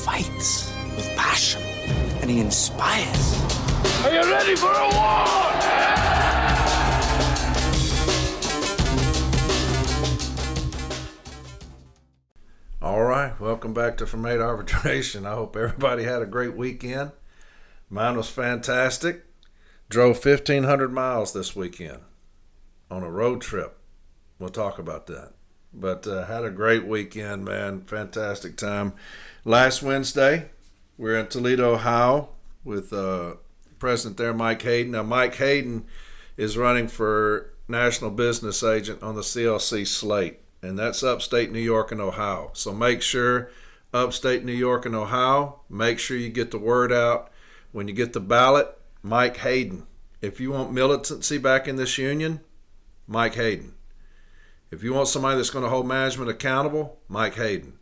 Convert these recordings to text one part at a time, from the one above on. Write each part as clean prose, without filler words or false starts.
fights with passion, and he inspires. Are you ready for a war? All right, welcome back to From 8 Arbitration. I hope everybody had a great weekend. Mine was fantastic. Drove 1,500 miles this weekend on a road trip. We'll talk about that. But had a great weekend, man. Fantastic time. Last Wednesday, we were in Toledo, Ohio with President there, Mike Hayden. Now, Mike Hayden is running for National Business Agent on the CLC slate, and that's upstate New York and Ohio. So make sure, upstate New York and Ohio, make sure you get the word out. When you get the ballot, Mike Hayden. If you want militancy back in this union, Mike Hayden. If you want somebody that's going to hold management accountable, Mike Hayden.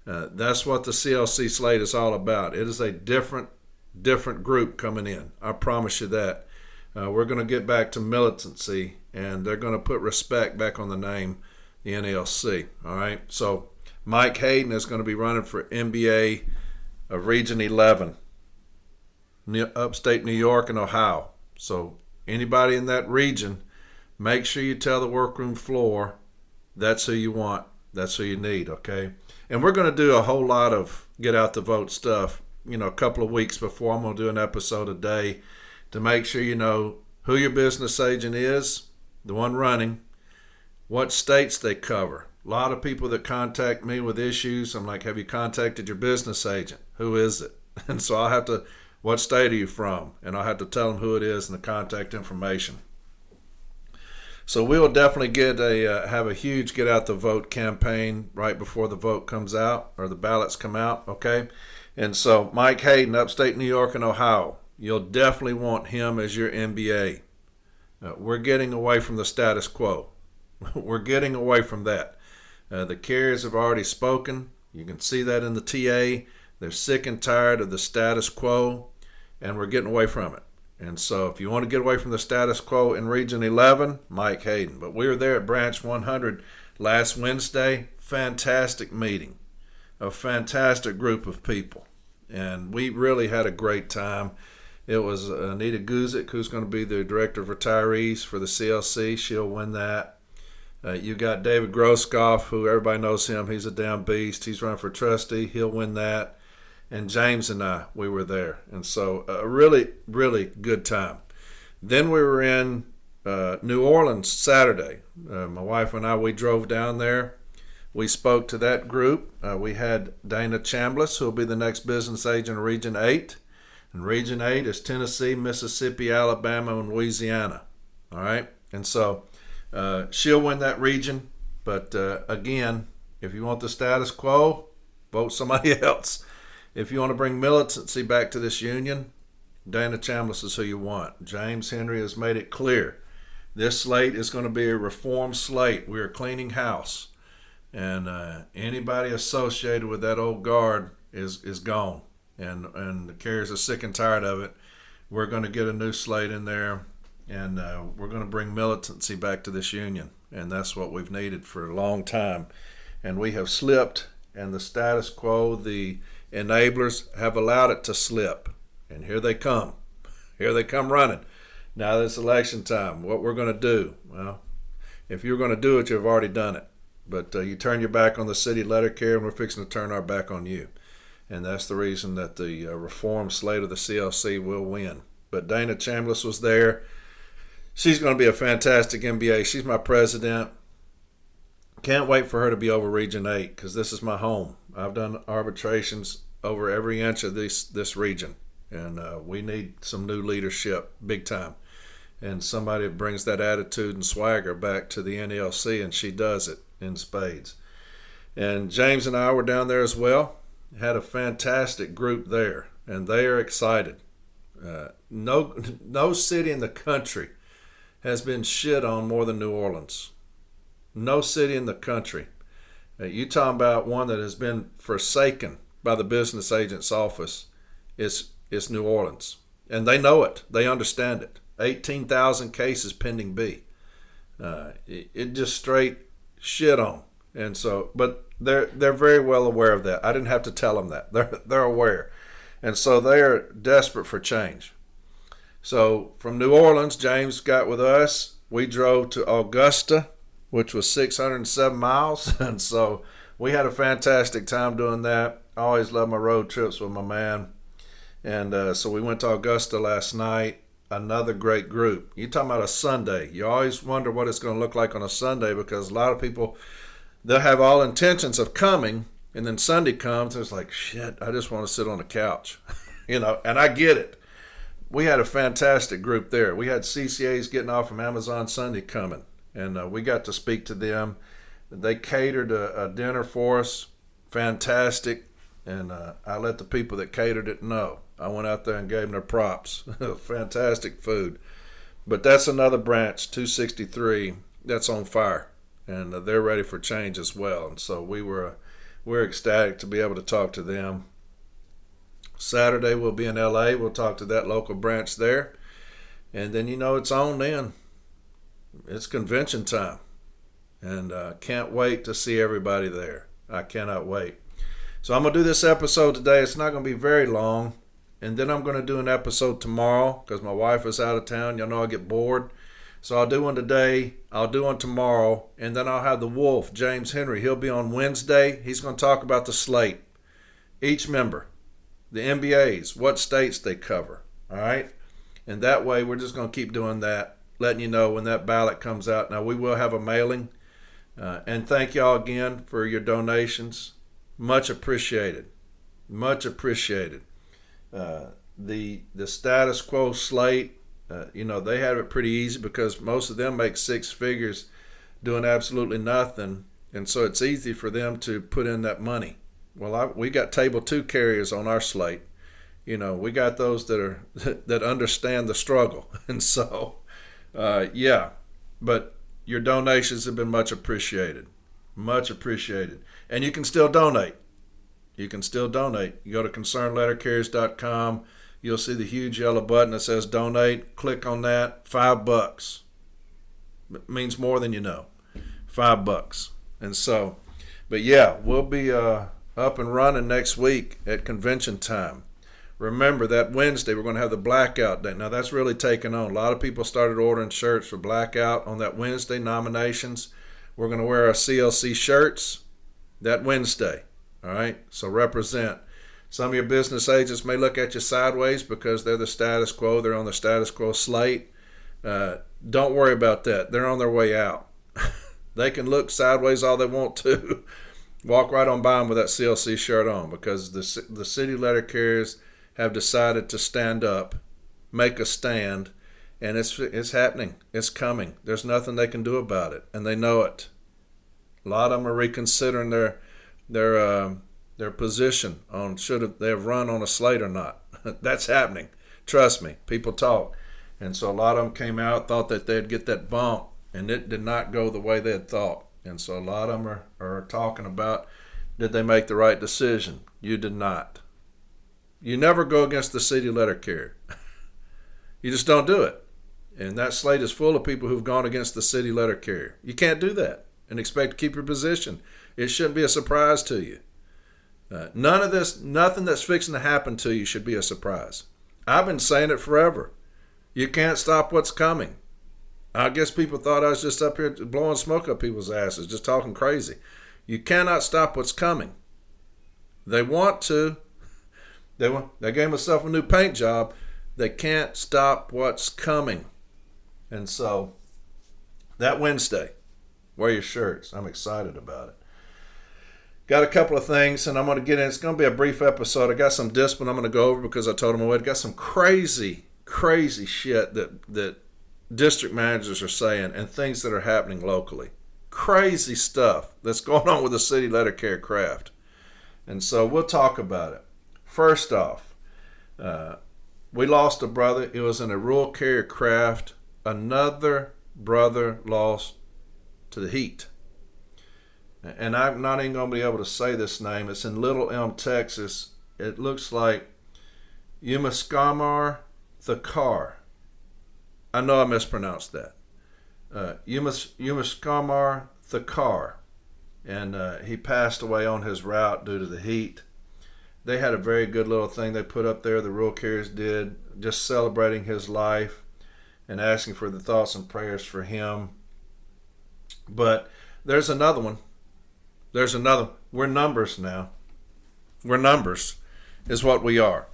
That's what the CLC slate is all about. It is a different group coming in. I promise you that. We're going to get back to militancy, and they're going to put respect back on the name, the NLC. All right. So Mike Hayden is going to be running for NBA of Region 11, upstate New York and Ohio. So anybody in that region, make sure you tell the workroom floor that's who you want, that's who you need, okay? And we're going to do a whole lot of get out the vote stuff, a couple of weeks before. I'm going to do an episode a day to make sure you know who your business agent is, the one running, what states they cover. A lot of people that contact me with issues, I'm like, have you contacted your business agent? Who is it? And so I'll have to, what state are you from? And I'll have to tell them who it is and the contact information. So we will definitely have a huge get out the vote campaign right before the vote comes out or the ballots come out, okay? And so Mike Hayden, upstate New York and Ohio, you'll definitely want him as your MBA. We're getting away from the status quo. We're getting away from that. The carriers have already spoken. You can see that in the TA. They're sick and tired of the status quo, and we're getting away from it. And so if you want to get away from the status quo in Region 11, Mike Hayden. But we were there at Branch 100 last Wednesday. Fantastic meeting. A fantastic group of people. And we really had a great time. It was Anita Guzik, who's going to be the Director of Retirees for the CLC. She'll win that. You got David Groskoff, who everybody knows him. He's a damn beast. He's running for trustee. He'll win that. And James and I, we were there. And so a really, really good time. Then we were in New Orleans Saturday. My wife and I, we drove down there. We spoke to that group. We had Dana Chambliss, who will be the next business agent of Region 8. And Region 8 is Tennessee, Mississippi, Alabama, and Louisiana. All right? And so she'll win that region. But again, if you want the status quo, vote somebody else. If you want to bring militancy back to this union, Dana Chambliss is who you want. James Henry has made it clear. This slate is going to be a reform slate. We are cleaning house. And anybody associated with that old guard is gone. And the carriers are sick and tired of it. We're going to get a new slate in there, and we're going to bring militancy back to this union. And that's what we've needed for a long time. And we have slipped, and the status quo, the enablers have allowed it to slip. And here they come. Here they come running. Now that it's election time, what we're going to do? Well, if you're going to do it, you've already done it. But you turn your back on the city letter carrier, and we're fixing to turn our back on you. And that's the reason that the reform slate of the CLC will win. But Dana Chambliss was there. She's going to be a fantastic MBA. She's my president. Can't wait for her to be over Region 8 because this is my home. I've done arbitrations over every inch of this region. And we need some new leadership, big time. And somebody that brings that attitude and swagger back to the NLC, and she does it in spades. And James and I were down there as well. Had a fantastic group there, and they are excited. No city in the country has been shit on more than New Orleans. No city in the country. You talking about one that has been forsaken by the business agent's office. It's New Orleans. And they know it. They understand it. 18,000 cases pending B. It just straight shit on. And so, but they're very well aware of that. I didn't have to tell them that. They're aware, and so they're desperate for change. So from New Orleans, James got with us. We drove to Augusta, which was 607 miles, and so we had a fantastic time doing that. I always love my road trips with my man, and so we went to Augusta last night. Another great group. You're talking about a Sunday. You always wonder what it's going to look like on a Sunday, because a lot of people, they'll have all intentions of coming, and then Sunday comes and it's like, shit, I just want to sit on the couch. And I get it. We had a fantastic group there. We had CCAs getting off from Amazon Sunday coming, and we got to speak to them. They catered a dinner for us, fantastic, and I let the people that catered it know. I went out there and gave them their props. Fantastic food. But that's another branch, 263, that's on fire, and they're ready for change as well. And so we're ecstatic to be able to talk to them. Saturday we'll be in LA. We'll talk to that local branch there, and then it's on then. It's convention time, and can't wait to see everybody there. I cannot wait. So I'm going to do this episode today. It's not going to be very long. And then I'm going to do an episode tomorrow because my wife is out of town. Y'all know I get bored. So I'll do one today. I'll do one tomorrow. And then I'll have the Wolf, James Henry. He'll be on Wednesday. He's going to talk about the slate. Each member. The NBAs. What states they cover. All right? And that way we're just going to keep doing that. Letting you know when that ballot comes out. Now we will have a mailing. And thank y'all again for your donations. Much appreciated. Much appreciated. The status quo slate, they have it pretty easy because most of them make six figures doing absolutely nothing, and so it's easy for them to put in that money. Well, we got table two carriers on our slate. We got those that understand the struggle, and so but your donations have been much appreciated, and you can still donate. You can still donate. You go to concernlettercarriers.com. You'll see the huge yellow button that says donate. Click on that. $5. It means more than you know. $5. And so, but yeah, we'll be up and running next week at convention time. Remember that Wednesday we're going to have the blackout day. Now that's really taken on. A lot of people started ordering shirts for blackout on that Wednesday nominations. We're going to wear our CLC shirts that Wednesday. All right, so represent. Some of your business agents may look at you sideways because they're the status quo. They're on the status quo slate. Don't worry about that. They're on their way out. They can look sideways all they want to. Walk right on by them with that CLC shirt on because the city letter carriers have decided to stand up, make a stand, and it's happening. It's coming. There's nothing they can do about it, and they know it. A lot of them are reconsidering their position on should they have run on a slate or not. That's happening. Trust me, people talk. And so a lot of them came out, thought that they'd get that bump, and it did not go the way they had thought. And so a lot of them are talking about, did they make the right decision? You did not. You never go against the city letter carrier. You just don't do it. And that slate is full of people who've gone against the city letter carrier. You can't do that and expect to keep your position. It shouldn't be a surprise to you. None of this, nothing that's fixing to happen to you should be a surprise. I've been saying it forever. You can't stop what's coming. I guess people thought I was just up here blowing smoke up people's asses, just talking crazy. You cannot stop what's coming. They want to. They gave themselves a new paint job. They can't stop what's coming. And so, that Wednesday, wear your shirts. I'm excited about it. Got a couple of things, and I'm going to get in. It's going to be a brief episode. I got some discipline I'm going to go over because I told them I would. Got some crazy shit that district managers are saying and things that are happening locally. Crazy stuff that's going on with the city letter carrier craft. And so we'll talk about it. First off, we lost a brother. It was in a rural carrier craft. Another brother lost to the heat. And I'm not even going to be able to say this name. It's in Little Elm, Texas. It looks like Umaskamar Thakar. I know I mispronounced that. Umaskamar Thakar. and he passed away on his route due to the heat. They had a very good little thing they put up there, the rural carriers did, just celebrating his life and asking for the thoughts and prayers for him. But there's another one. There's another. We're numbers now. We're numbers is what we are.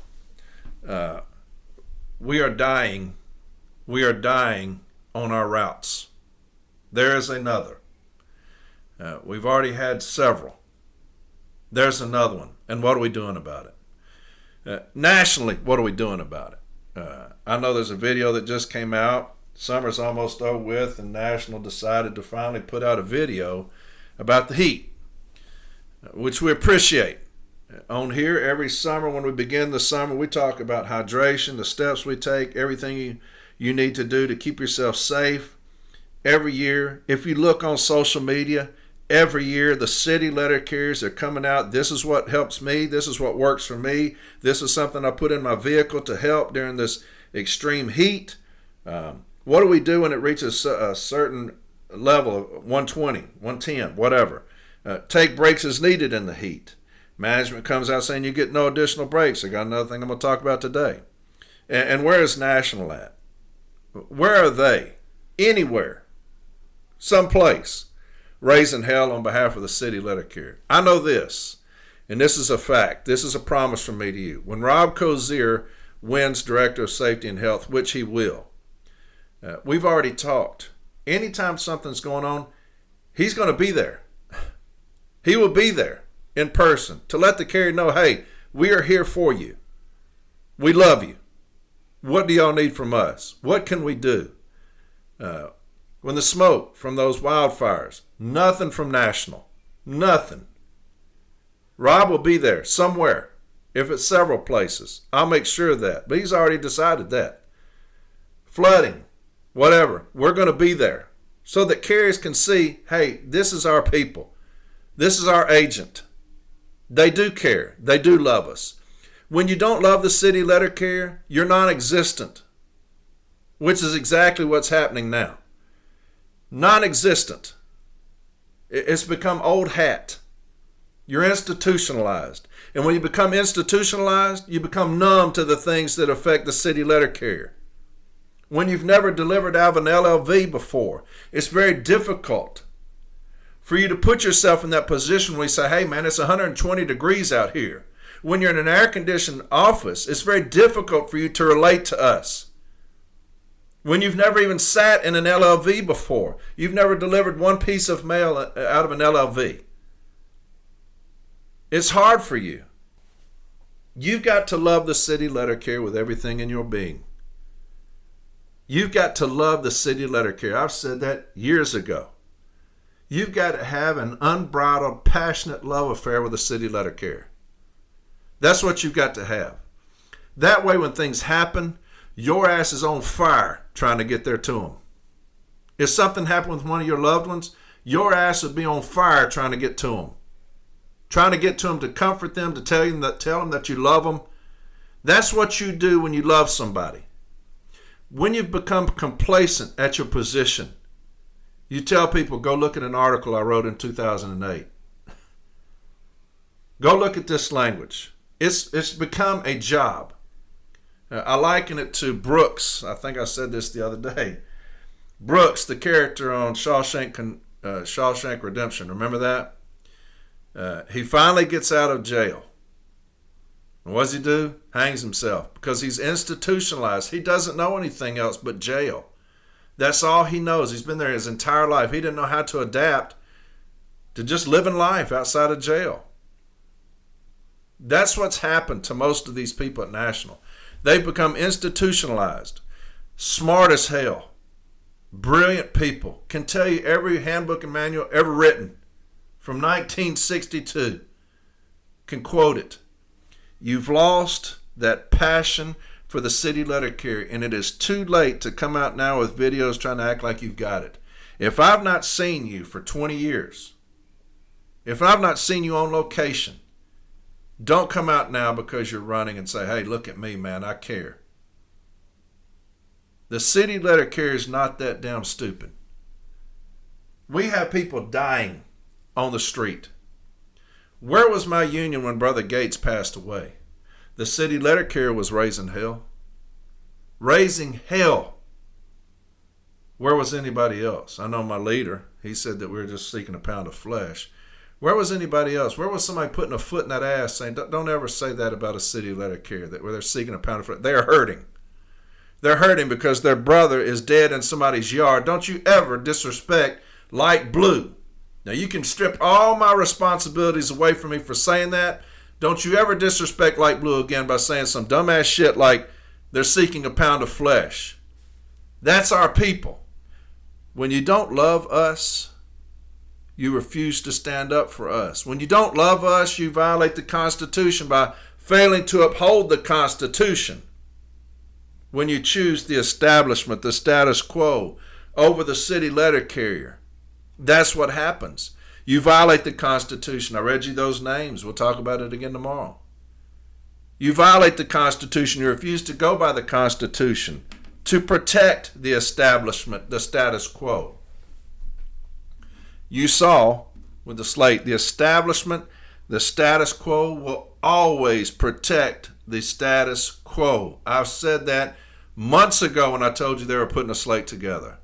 We are dying. We are dying on our routes. There is another. We've already had several. There's another one. And what are we doing about it? Nationally, what are we doing about it? I know there's a video that just came out. Summer's almost over with, and National decided to finally put out a video about the heat, which we appreciate. On here, every summer when we begin the summer, we talk about hydration, the steps we take, everything you need to do to keep yourself safe. Every year, if you look on social media, every year the city letter carriers are coming out. This is what helps me. This is what works for me. This is something I put in my vehicle to help during this extreme heat. What do we do when it reaches a certain level of 120, 110, whatever? Take breaks as needed in the heat. Management comes out saying you get no additional breaks. I got another thing I'm going to talk about today. And where is National at? Where are they? Anywhere. Someplace. Raising hell on behalf of the city letter carrier. I know this, and this is a fact. This is a promise from me to you. When Rob Cozier wins Director of Safety and Health, which he will, we've already talked. Anytime something's going on, he's going to be there. He will be there in person to let the carrier know, hey, we are here for you. We love you. What do y'all need from us? What can we do? When the smoke from those wildfires, nothing from National. Nothing. Rob will be there somewhere. If it's several places, I'll make sure of that. But he's already decided that. Flooding, whatever, we're going to be there so that carriers can see, hey, this is our people. This is our agent. They do care. They do love us. When you don't love the city letter carrier, you're non-existent, which is exactly what's happening now. Non-existent. It's become old hat. You're institutionalized. And when you become institutionalized, you become numb to the things that affect the city letter carrier. When you've never delivered out of an LLV before, it's very difficult for you to put yourself in that position where you say, hey man, it's 120 degrees out here. When you're in an air-conditioned office, it's very difficult for you to relate to us. When you've never even sat in an LLV before, you've never delivered one piece of mail out of an LLV. It's hard for you. You've got to love the city letter carrier with everything in your being. You've got to love the city letter carrier. I've said that years ago. You've got to have an unbridled, passionate love affair with the city letter carrier. That's what you've got to have. That way when things happen, your ass is on fire trying to get there to them. If something happened with one of your loved ones, your ass would be on fire trying to get to them. Trying to get to them, to comfort them, to tell them that you love them. That's what you do when you love somebody. When you've become complacent at your position, you tell people, go look at an article I wrote in 2008. Go look at this language. It's become a job. I liken it to Brooks. I think I said this the other day. Brooks, the character on Shawshank Redemption. Remember that? He finally gets out of jail. And what does he do? Hangs himself because he's institutionalized. He doesn't know anything else but jail. That's all he knows. He's been there his entire life. He didn't know how to adapt to just living life outside of jail. That's what's happened to most of these people at National. They've become institutionalized, smart as hell, brilliant people, can tell you every handbook and manual ever written from 1962, can quote it. You've lost that passion for the city letter carrier, and it is too late to come out now with videos trying to act like you've got it. If I've not seen you for 20 years, if I've not seen you on location, don't come out now because you're running and say, hey, look at me, man, I care. The city letter carrier is not that damn stupid. We have people dying on the street. Where was my union when Brother Gates passed away? The city letter carrier was raising hell. Raising hell. Where was anybody else? I know my leader, he said that we were just seeking a pound of flesh. Where was anybody else? Where was somebody putting a foot in that ass saying, don't ever say that about a city letter carrier, that where they're seeking a pound of flesh. They are hurting. They're hurting because their brother is dead in somebody's yard. Don't you ever disrespect light blue. Now, you can strip all my responsibilities away from me for saying that. Don't you ever disrespect light blue again by saying some dumbass shit like they're seeking a pound of flesh. That's our people. When you don't love us, you refuse to stand up for us. When you don't love us, you violate the Constitution by failing to uphold the Constitution. When you choose the establishment, the status quo, over the city letter carrier, that's what happens. You violate the Constitution. I read you those names. We'll talk about it again tomorrow. You violate the Constitution. You refuse to go by the Constitution to protect the establishment, the status quo. You saw with the slate, the establishment, the status quo will always protect the status quo. I've said that months ago when I told you they were putting a slate together.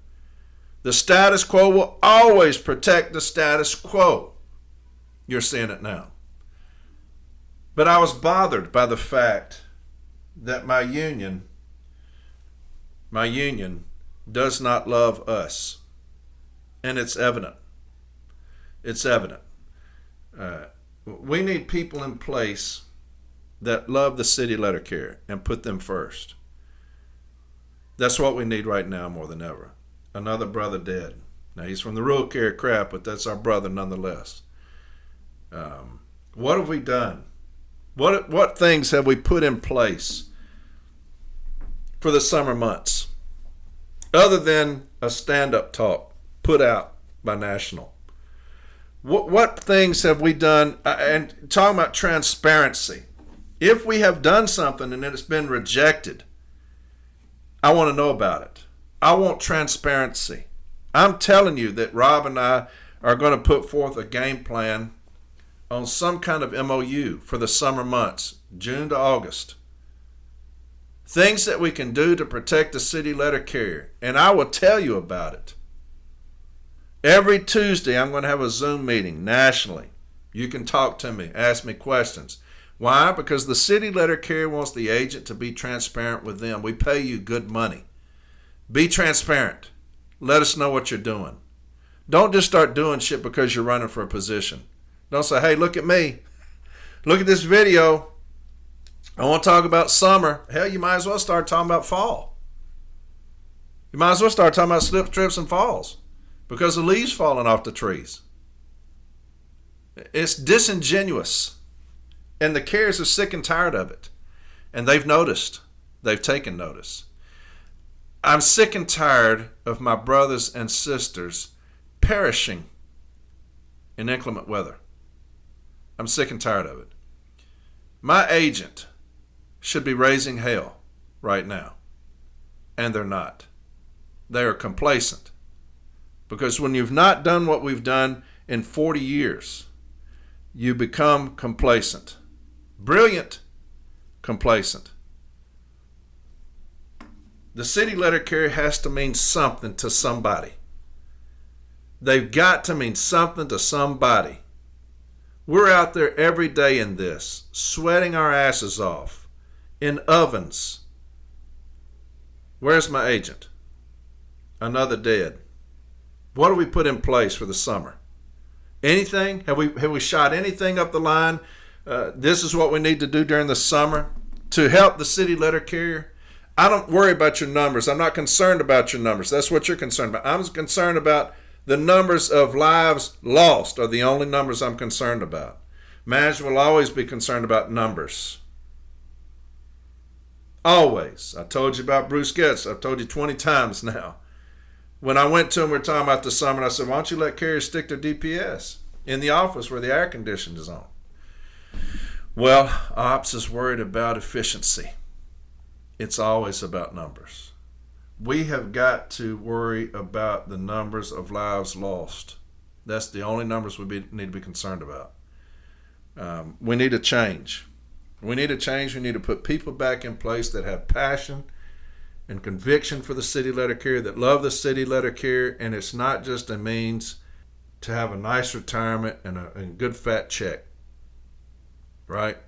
The status quo will always protect the status quo. You're seeing it now. But I was bothered by the fact that my union does not love us. And it's evident. It's evident. We need people in place that love the city letter carrier and put them first. That's what we need right now more than ever. Another brother dead. Now, he's from the rural carrier crap, but that's our brother nonetheless. What have we done? What things have we put in place for the summer months other than a stand-up talk put out by National? What things have we done? And talking about transparency. If we have done something and it's been rejected, I want to know about it. I want transparency. I'm telling you that Rob and I are going to put forth a game plan on some kind of MOU for the summer months, June to August. Things that we can do to protect the city letter carrier. And I will tell you about it. Every Tuesday, I'm going to have a Zoom meeting nationally. You can talk to me, ask me questions. Why? Because the city letter carrier wants the agent to be transparent with them. We pay you good money. Be transparent. Let us know what you're doing. Don't just start doing shit because you're running for a position. Don't say, hey, look at me. Look at this video. I want to talk about summer. Hell, you might as well start talking about fall. You might as well start talking about slips, trips, and falls because the leaves falling off the trees. It's disingenuous. And the carriers are sick and tired of it. And they've noticed. They've taken notice. I'm sick and tired of my brothers and sisters perishing in inclement weather. I'm sick and tired of it. My agent should be raising hell right now. And they're not. They are complacent. Because when you've not done what we've done in 40 years, you become complacent. Brilliant, complacent. The city letter carrier has to mean something to somebody. They've got to mean something to somebody. We're out there every day in this, sweating our asses off, in ovens. Where's my agent? Another dead. What do we put in place for the summer? Anything? Have we shot anything up the line? This is what we need to do during the summer to help the city letter carrier. I don't worry about your numbers. I'm not concerned about your numbers. That's what you're concerned about. I'm concerned about the numbers of lives lost are the only numbers I'm concerned about. Management will always be concerned about numbers. Always. I told you about Bruce Getz. I've told you 20 times now. When I went to him, we were talking about the summer, and I said, why don't you let carriers stick their DPS in the office where the air conditioning is on? Well, ops is worried about efficiency. It's always about numbers. We have got to worry about the numbers of lives lost. That's the only numbers need to be concerned about. We need a change. We need a change. We need to put people back in place that have passion and conviction for the city letter carrier, that love the city letter carrier, and it's not just a means to have a nice retirement and a good fat check, right?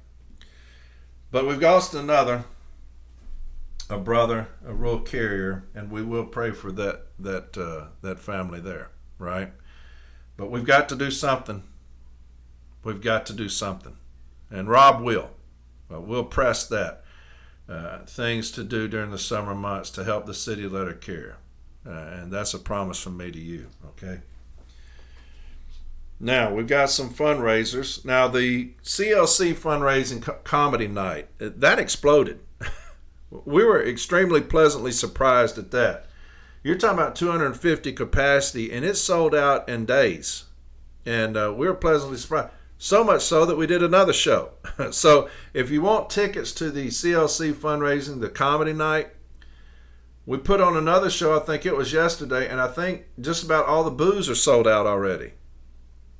But we've lost another, a brother, a rural carrier, and we will pray for that family there, right? But we've got to do something. We've got to do something, and Rob will. We'll press that. Things to do during the summer months to help the city letter carrier. And that's a promise from me to you, okay? Now, we've got some fundraisers. Now, the CLC fundraising comedy night, that exploded. We were extremely pleasantly surprised at that. You're talking about 250 capacity, and it sold out in days. And we were pleasantly surprised. So much so that we did another show. So if you want tickets to the CLC fundraising, the comedy night, we put on another show, I think it was yesterday, and I think just about all the booths are sold out already.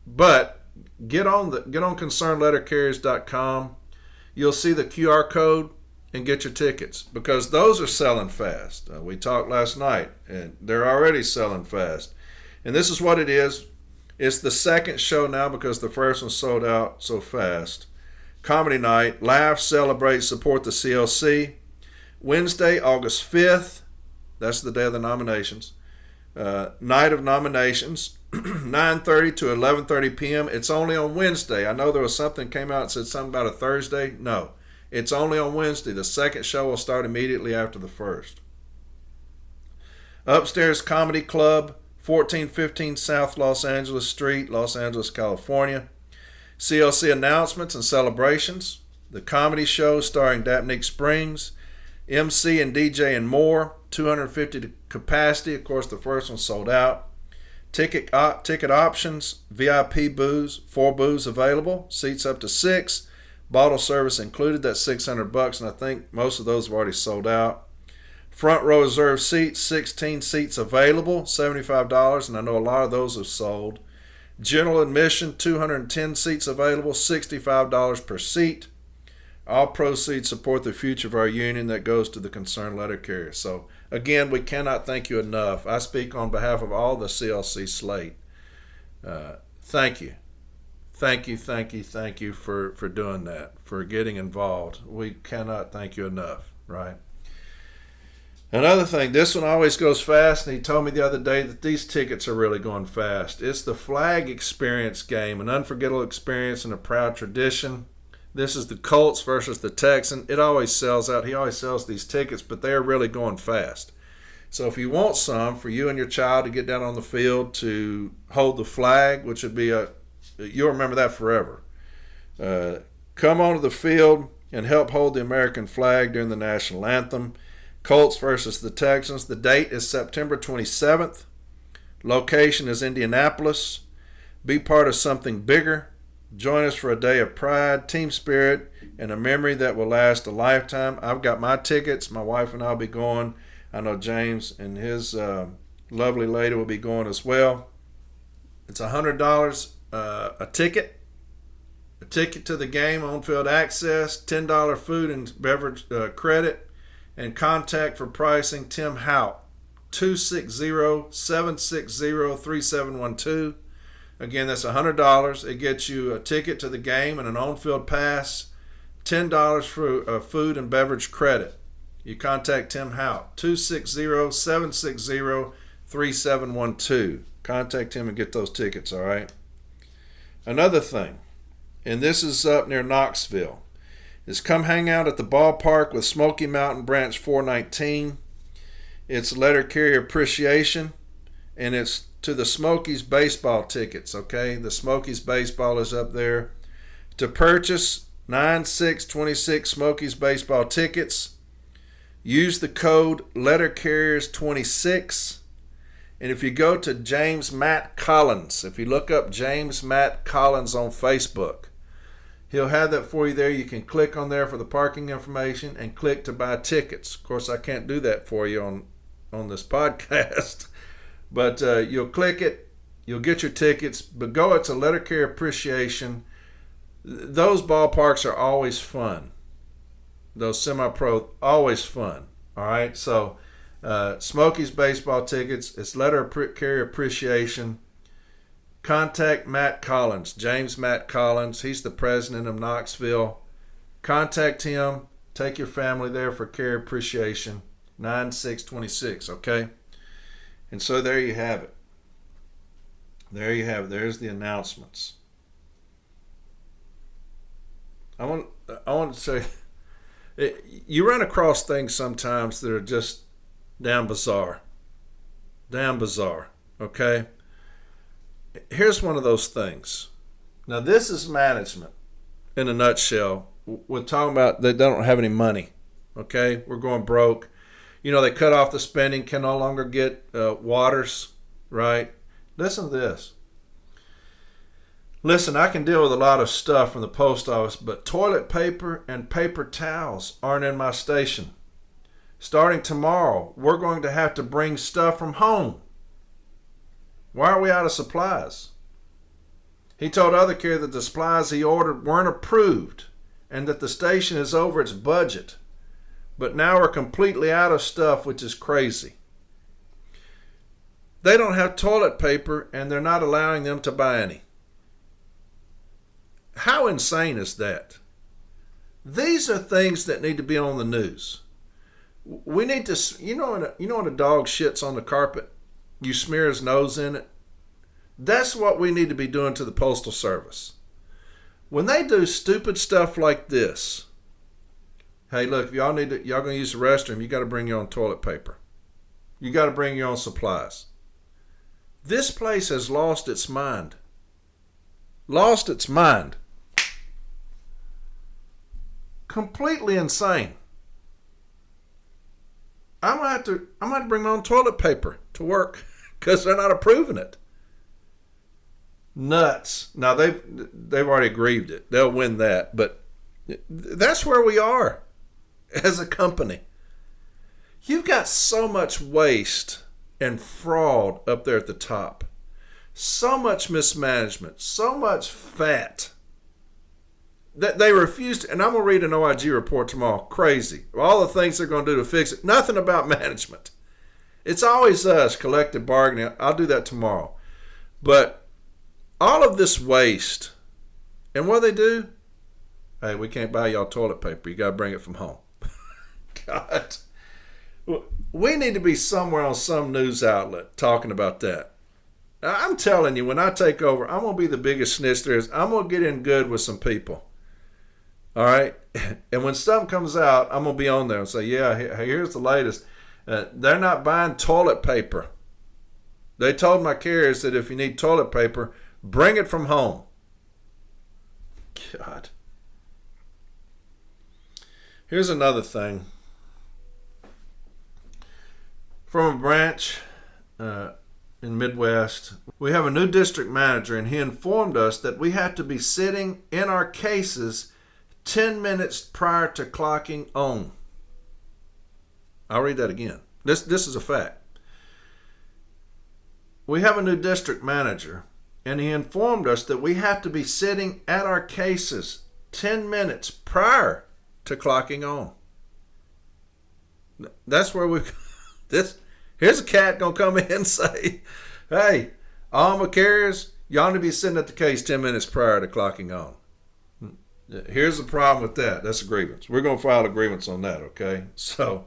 But get on concernedlettercarriers.com. You'll see the QR code and get your tickets, because those are selling fast. We talked last night, and they're already selling fast. And this is what it is. It's the second show now because the first one sold out so fast. Comedy night, laugh, celebrate, support the CLC. Wednesday, August 5th, that's the day of the nominations. Night of nominations, 9:30 to 11:30 p.m. It's only on Wednesday. I know there was something came out and said something about a Thursday. No, it's only on Wednesday. The second show will start immediately after the first. Upstairs Comedy Club, 1415 South Los Angeles Street, Los Angeles, California. CLC announcements and celebrations. The comedy show starring Dapnick Springs. MC and DJ and more. 250 capacity. Of course, the first one sold out. Ticket options. VIP booths. 4 booths available. Seats up to 6. Bottle service included. That's $600, and I think most of those have already sold out. Front row reserved seats, 16 seats available, $75, and I know a lot of those have sold. General admission, 210 seats available, $65 per seat. All proceeds support the future of our union that goes to the concerned letter carrier. So, again, we cannot thank you enough. I speak on behalf of all the CLC slate. Thank you. Thank you for doing that, for getting involved. We cannot thank you enough, right? Another thing, this one always goes fast, and he told me the other day that these tickets are really going fast. It's the Flag Experience game, an unforgettable experience and a proud tradition. This is the Colts versus the Texans. It always sells out. He always sells these tickets, but they're really going fast. So if you want some for you and your child to get down on the field to hold the flag, which would be you'll remember that forever. Come onto the field and help hold the American flag during the national anthem. Colts versus the Texans. The date is September 27th. Location is Indianapolis. Be part of something bigger. Join us for a day of pride, team spirit, and a memory that will last a lifetime. I've got my tickets. My wife and I will be going. I know James and his lovely lady will be going as well. It's $100 a ticket. A ticket to the game, on-field access, $10 food and beverage credit. And contact for pricing, Tim Hout, 260-760-3712. Again, that's $100. It gets you a ticket to the game and an on-field pass, $10 for food and beverage credit. You contact Tim Hout, 260-760-3712. Contact him and get those tickets, all right? Another thing, and this is up near Knoxville, is come hang out at the ballpark with Smoky Mountain Branch 419. It's letter carrier appreciation, and it's to the Smokies baseball tickets, okay? The Smokies baseball is up there. To purchase 9626 Smokies baseball tickets, use the code lettercarriers26. And if you go to James Matt Collins, if you look up James Matt Collins on Facebook, he'll have that for you there. You can click on there for the parking information and click to buy tickets. Of course, I can't do that for you on this podcast, but you'll click it You'll get your tickets, but go. It's a letter carrier appreciation. Those ballparks are always fun. Those semi-pro, always fun. All right, so Smokies baseball tickets. It's letter carrier appreciation. Contact Matt Collins, James Matt Collins. He's the president of Knoxville. Contact him. Take your family there for carrier appreciation. 9/6/26. Okay, and so there you have it. There you have it. There's the announcements. I want to say, you run across things sometimes that are just damn bizarre. Damn bizarre. Okay? Here's one of those things. Now, this is management in a nutshell. We're talking about they don't have any money. Okay? We're going broke. You know, they cut off the spending, can no longer get waters, right? Listen to this. Listen, I can deal with a lot of stuff from the post office, but toilet paper and paper towels aren't in my station. Starting tomorrow, we're going to have to bring stuff from home. Why are we out of supplies? He told Other Care that the supplies he ordered weren't approved and that the station is over its budget. But now we're completely out of stuff, which is crazy. They don't have toilet paper and they're not allowing them to buy any. How insane is that? These are things that need to be on the news. We need to, you know when a dog shits on the carpet, you smear his nose in it? That's what we need to be doing to the Postal Service. When they do stupid stuff like this, hey, look, if y'all going to use the restroom, you got to bring your own toilet paper. You got to bring your own supplies. This place has lost its mind. Lost its mind. Completely insane. I'm gonna have to bring my own toilet paper to work because they're not approving it. Nuts. Now they've already grieved it. They'll win that, but that's where we are as a company. You've got so much waste and fraud up there at the top. So much mismanagement, so much fat that they refused. And I'm going to read an OIG report tomorrow. Crazy. All the things they're going to do to fix it. Nothing about management. It's always us, collective bargaining. I'll do that tomorrow. But all of this waste, and what do? Hey, we can't buy y'all toilet paper. You got to bring it from home. God. We need to be somewhere on some news outlet talking about that. I'm telling you, when I take over, I'm going to be the biggest snitch there is. I'm going to get in good with some people. All right? And when something comes out, I'm going to be on there and say, yeah, here's the latest. They're not buying toilet paper. They told my carriers that if you need toilet paper, bring it from home. God. Here's another thing. From a branch in Midwest, we have a new district manager, and he informed us that we have to be sitting in our cases 10 minutes prior to clocking on. I'll read that again. This is a fact. We have a new district manager, and he informed us that we have to be sitting at our cases 10 minutes prior to clocking on. That's where here's a cat going to come in and say, hey, all my carriers, y'all need to be sitting at the case 10 minutes prior to clocking on. Here's the problem with that. That's a grievance. We're going to file a grievance on that, okay? So,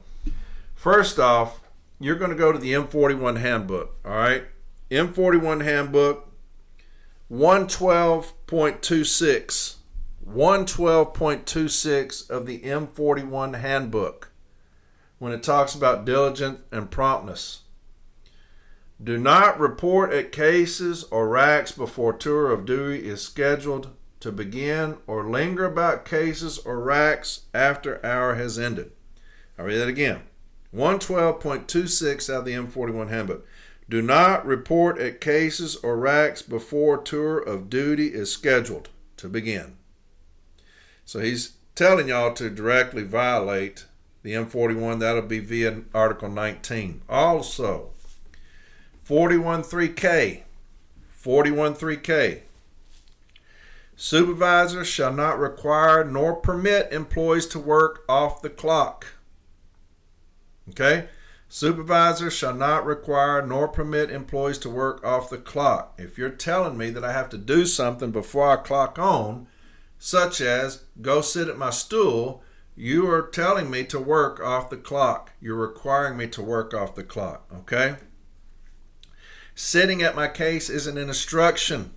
first off, you're going to go to the M41 handbook, all right? M41 handbook, 112.26. 112.26 of the M41 handbook, when it talks about diligence and promptness. Do not report at cases or racks before tour of duty is scheduled to begin, or linger about cases or racks after hour has ended. I'll read that again. 112.26 out of the M41 handbook. Do not report at cases or racks before tour of duty is scheduled to begin. So he's telling y'all to directly violate the M41. That'll be via Article 19. Also, 41.3K. 41.3K. Supervisors shall not require nor permit employees to work off the clock. Okay? Supervisors shall not require nor permit employees to work off the clock. If you're telling me that I have to do something before I clock on, such as go sit at my stool, you are telling me to work off the clock. You're requiring me to work off the clock. Okay? Sitting at my case is an instruction.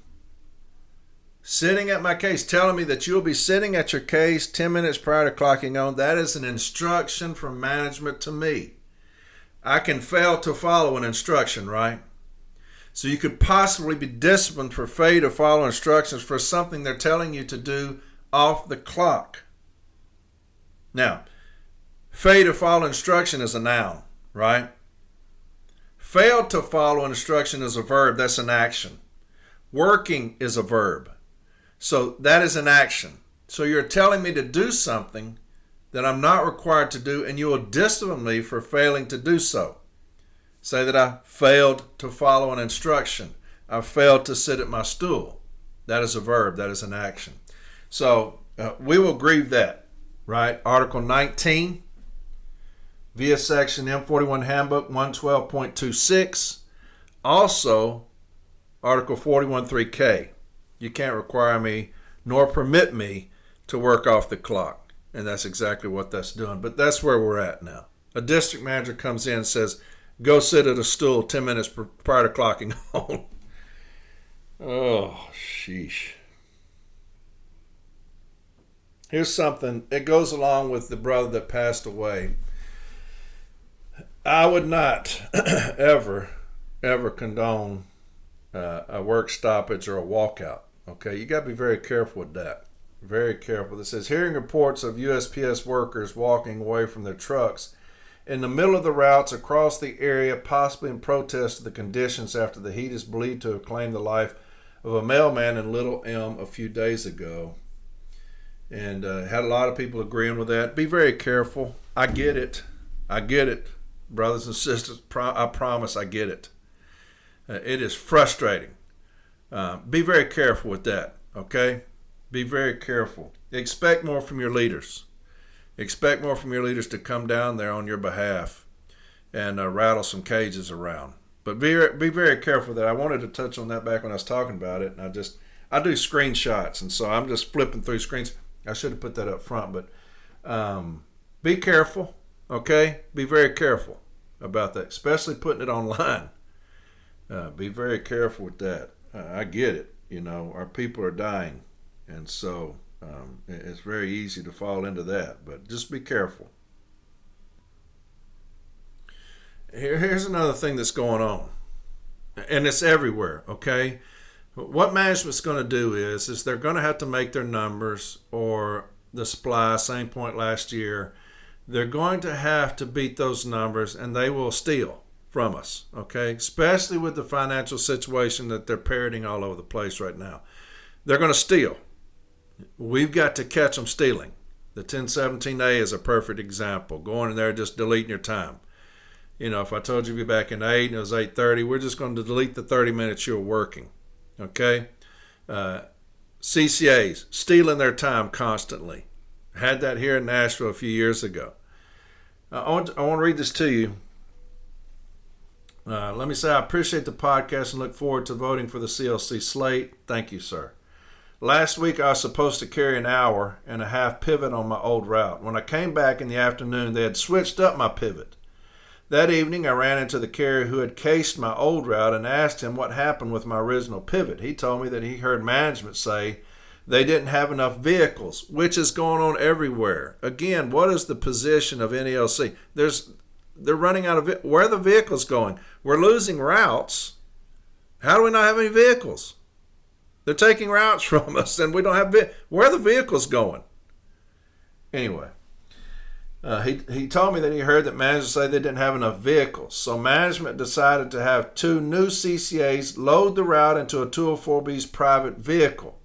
Sitting at my case, telling me that you'll be sitting at your case 10 minutes prior to clocking on, that is an instruction from management to me. I can fail to follow an instruction, right? So you could possibly be disciplined for failure to follow instructions for something they're telling you to do off the clock. Now, fail to follow instruction is a noun, right? Fail to follow instruction is a verb. That's an action. Working is a verb. So that is an action. So you're telling me to do something that I'm not required to do, and you will discipline me for failing to do so. Say that I failed to follow an instruction. I failed to sit at my stool. That is a verb. That is an action. So we will grieve that, right? Article 19, via section M41 Handbook 112.26. Also, Article 41.3K. You can't require me nor permit me to work off the clock. And that's exactly what that's doing. But that's where we're at now. A district manager comes in and says, go sit at a stool 10 minutes prior to clocking on. Oh, sheesh. Here's something. It goes along with the brother that passed away. I would not ever condone a work stoppage or a walkout. Okay, you got to be very careful with that. Very careful. It says, hearing reports of USPS workers walking away from their trucks in the middle of the routes across the area, possibly in protest of the conditions after the heat is believed to have claimed the life of a mailman in Little Elm a few days ago. And had a lot of people agreeing with that. Be very careful. I get it. Brothers and sisters, I promise I get it. It is frustrating. Be very careful with that, okay? Be very careful. Expect more from your leaders. Expect more from your leaders to come down there on your behalf and rattle some cages around. But be very careful that. I wanted to touch on that back when I was talking about it, and I do screenshots, and so I'm just flipping through screens. I should have put that up front, but be careful, okay? Be very careful about that, especially putting it online. Be very careful with that. I get it. You know, our people are dying, and so it's very easy to fall into that, but just be careful. Here's another thing that's going on, and it's everywhere, okay? What management's going to do is they're going to have to make their numbers, or the supply, same point last year. They're going to have to beat those numbers, and they will steal from us, okay? Especially with the financial situation that they're parroting all over the place right now. They're going to steal. We've got to catch them stealing. The 1017A is a perfect example. Going in there, just deleting your time. You know, if I told you to be back in 8 and it was 8:30, we're just going to delete the 30 minutes you're working, okay? CCAs, stealing their time constantly. Had that here in Nashville a few years ago. I want to read this to you. Let me say I appreciate the podcast and look forward to voting for the CLC slate. Thank you, sir. Last week I was supposed to carry an hour and a half pivot on my old route. When I came back in the afternoon, they had switched up my pivot. That evening I ran into the carrier who had cased my old route and asked him what happened with my original pivot. He told me that he heard management say they didn't have enough vehicles, which is going on everywhere. Again, what is the position of NELC? They're running out of where are the vehicles going? We're losing routes. How do we not have any vehicles? They're taking routes from us, and we don't have where are the vehicles going? Anyway, he told me that he heard that management say they didn't have enough vehicles, so management decided to have 2 new CCAs load the route into a 204B's private vehicle.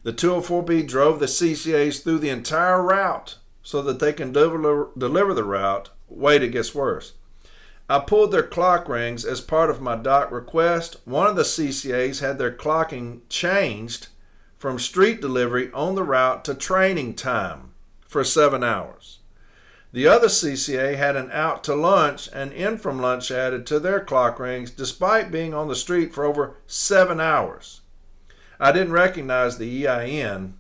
The 204B drove the CCAs through the entire route so that they can deliver the route. Wait, it gets worse. I pulled their clock rings as part of my dock request. One of the CCAs had their clocking changed from street delivery on the route to training time for 7 hours. The other CCA had an out to lunch and in from lunch added to their clock rings despite being on the street for over 7 hours. I didn't recognize the EIN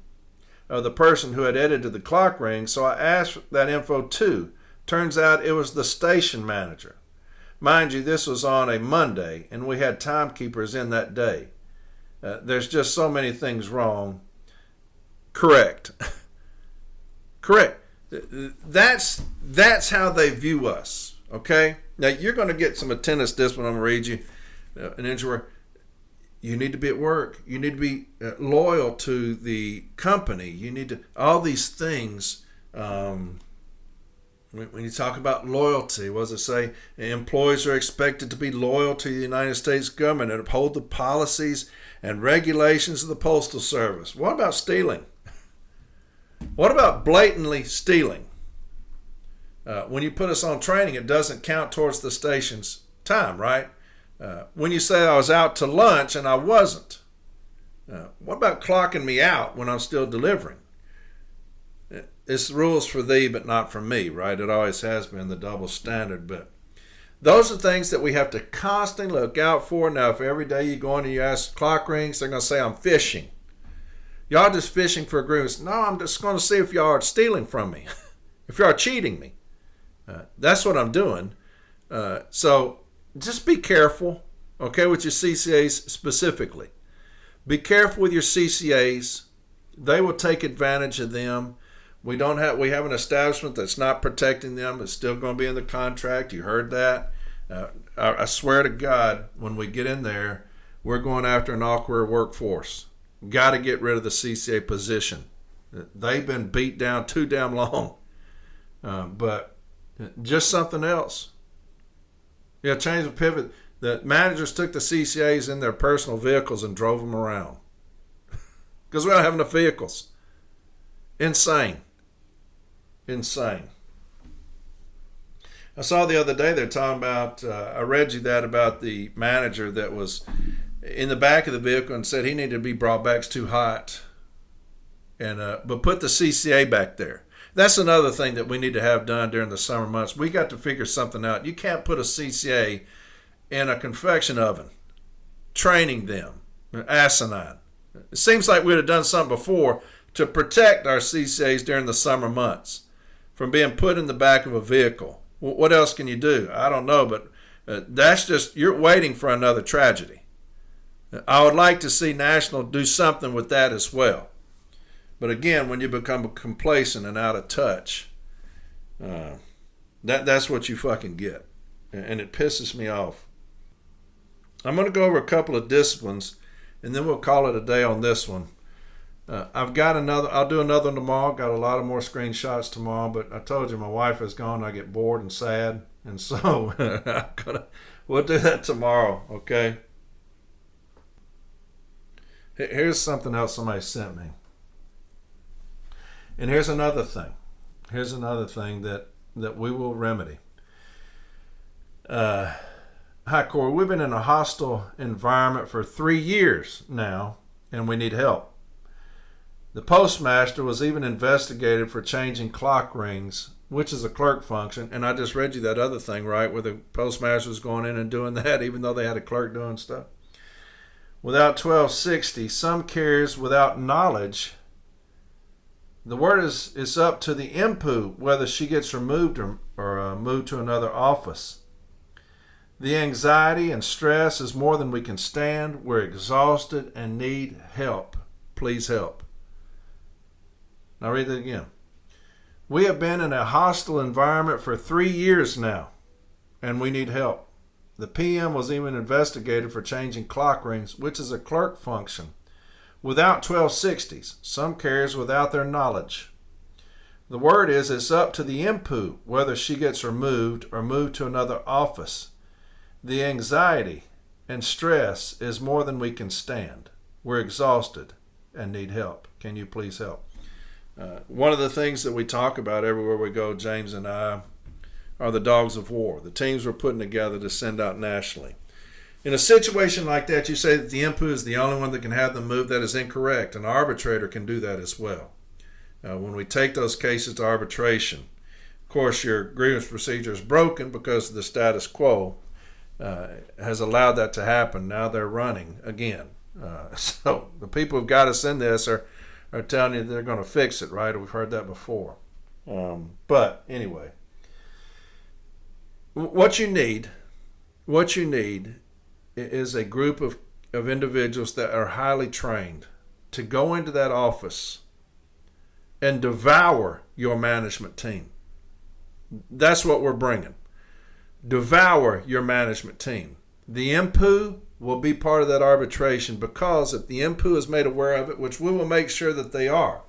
of the person who had edited the clock ring, so I asked for that info too. Turns out it was the station manager. Mind you, this was on a Monday, and we had timekeepers in that day. There's just so many things wrong. Correct. Correct. That's how they view us, okay? Now, you're going to get some attendance discipline. I'm going to read you an intro. You need to be at work. You need to be loyal to the company. You need to, all these things. When you talk about loyalty, what does it say? Employees are expected to be loyal to the United States government and uphold the policies and regulations of the Postal Service. What about stealing? What about blatantly stealing? When you put us on training, it doesn't count towards the station's time, right? When you say I was out to lunch and I wasn't, what about clocking me out when I'm still delivering? It's rules for thee, but not for me, right? It always has been the double standard. But those are things that we have to constantly look out for. Now, if every day you go in and you ask clock rings, they're going to say, I'm fishing. Y'all just fishing for agreements. No, I'm just going to see if y'all are stealing from me, if y'all are cheating me. That's what I'm doing. So just be careful, okay, with your CCAs specifically. Be careful with your CCAs. They will take advantage of them. We have an establishment that's not protecting them. It's still going to be in the contract. You heard that. I swear to God, when we get in there, we're going after an all-career workforce. Got to get rid of the CCA position. They've been beat down too damn long. But just something else. Yeah, change the pivot. The managers took the CCAs in their personal vehicles and drove them around. Because we don't have enough vehicles. Insane. I saw the other day they're talking about, I read you that about the manager that was in the back of the vehicle and said he needed to be brought back, it's too hot. But put the CCA back there. That's another thing that we need to have done during the summer months. We got to figure something out. You can't put a CCA in a confection oven, training them, asinine. It seems like we'd have done something before to protect our CCAs during the summer months from being put in the back of a vehicle. What else can you do? I don't know, but that's just, you're waiting for another tragedy. I would like to see National do something with that as well. But again, when you become complacent and out of touch, that's what you fucking get. And it pisses me off. I'm going to go over a couple of disciplines, and then we'll call it a day on this one. I've got another, I'll do another one tomorrow. Got a lot of more screenshots tomorrow, but I told you my wife is gone. I get bored and sad. And so we'll do that tomorrow, okay? Here's something else somebody sent me. And here's another thing. Here's another thing that we will remedy. Hi, Corey. We've been in a hostile environment for 3 years now, and we need help. The postmaster was even investigated for changing clock rings, which is a clerk function. And I just read you that other thing, right, where the postmaster was going in and doing that, even though they had a clerk doing stuff. Without 1260, some carriers without knowledge. The word is it's up to the IMPU whether she gets removed or moved to another office. The anxiety and stress is more than we can stand. We're exhausted and need help. Please help. Now read that again. We have been in a hostile environment for 3 years now, and we need help. The PM was even investigated for changing clock rings, which is a clerk function, without 1260s, some carriers without their knowledge. The word is it's up to the IMPU whether she gets removed or moved to another office. The anxiety and stress is more than we can stand. We're exhausted and need help. Can you please help? One of the things that we talk about everywhere we go, James and I, are the dogs of war, the teams we're putting together to send out nationally. In a situation like that, you say that the IMPU is the only one that can have them move. That is incorrect. An arbitrator can do that as well. When we take those cases to arbitration, of course, your grievance procedure is broken because the status quo has allowed that to happen. Now they're running again. So the people who've got us in this are telling you they're going to fix it, right? We've heard that before. But anyway, what you need is a group of individuals that are highly trained to go into that office and devour your management team. That's what we're bringing. Devour your management team. The IMPU will be part of that arbitration, because if the IMPU is made aware of it, which we will make sure that they are,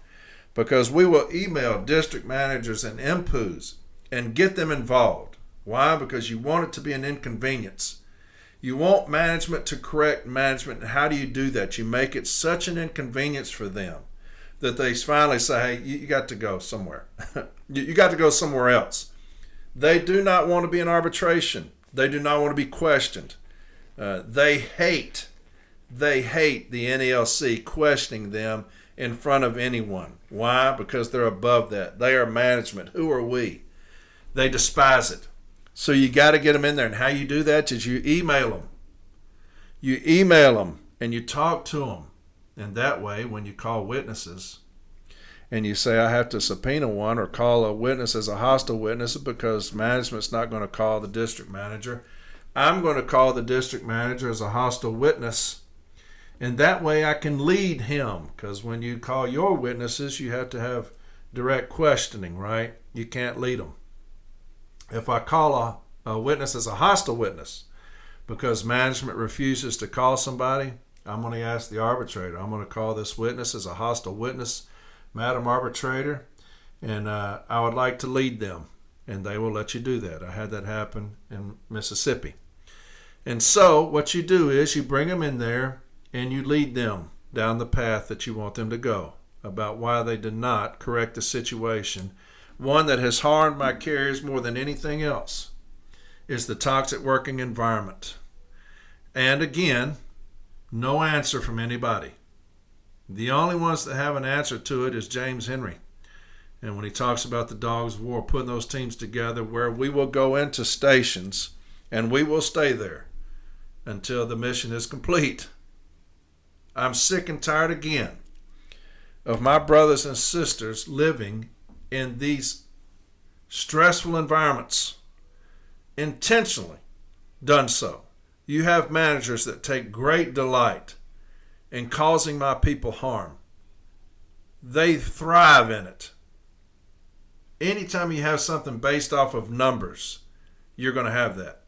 because we will email district managers and IMPUs and get them involved. Why? Because you want it to be an inconvenience. You want management to correct management. And how do you do that? You make it such an inconvenience for them that they finally say, hey, you got to go somewhere. You got to go somewhere else. They do not want to be in arbitration. They do not want to be questioned. They hate the NELC questioning them in front of anyone. Why? Because they're above that. They are management. Who are we? They despise it. So you got to get them in there. And how you do that is you email them. You email them and you talk to them. And that way, when you call witnesses and you say, I have to subpoena one or call a witness as a hostile witness because management's not going to call the district manager, I'm going to call the district manager as a hostile witness. And that way I can lead him, because when you call your witnesses, you have to have direct questioning, right? You can't lead them. If I call a witness as a hostile witness because management refuses to call somebody, I'm going to ask the arbitrator, I'm going to call this witness as a hostile witness, Madam Arbitrator, and I would like to lead them. And they will let you do that. I had that happen in Mississippi. And so what you do is you bring them in there and you lead them down the path that you want them to go about why they did not correct the situation. One that has harmed my carriers more than anything else is the toxic working environment. And again, no answer from anybody. The only ones that have an answer to it is James Henry. And when he talks about the dogs of war, putting those teams together where we will go into stations and we will stay there until the mission is complete. I'm sick and tired again of my brothers and sisters living in these stressful environments, intentionally done so. You have managers that take great delight in causing my people harm. They thrive in it. Anytime you have something based off of numbers, you're going to have that.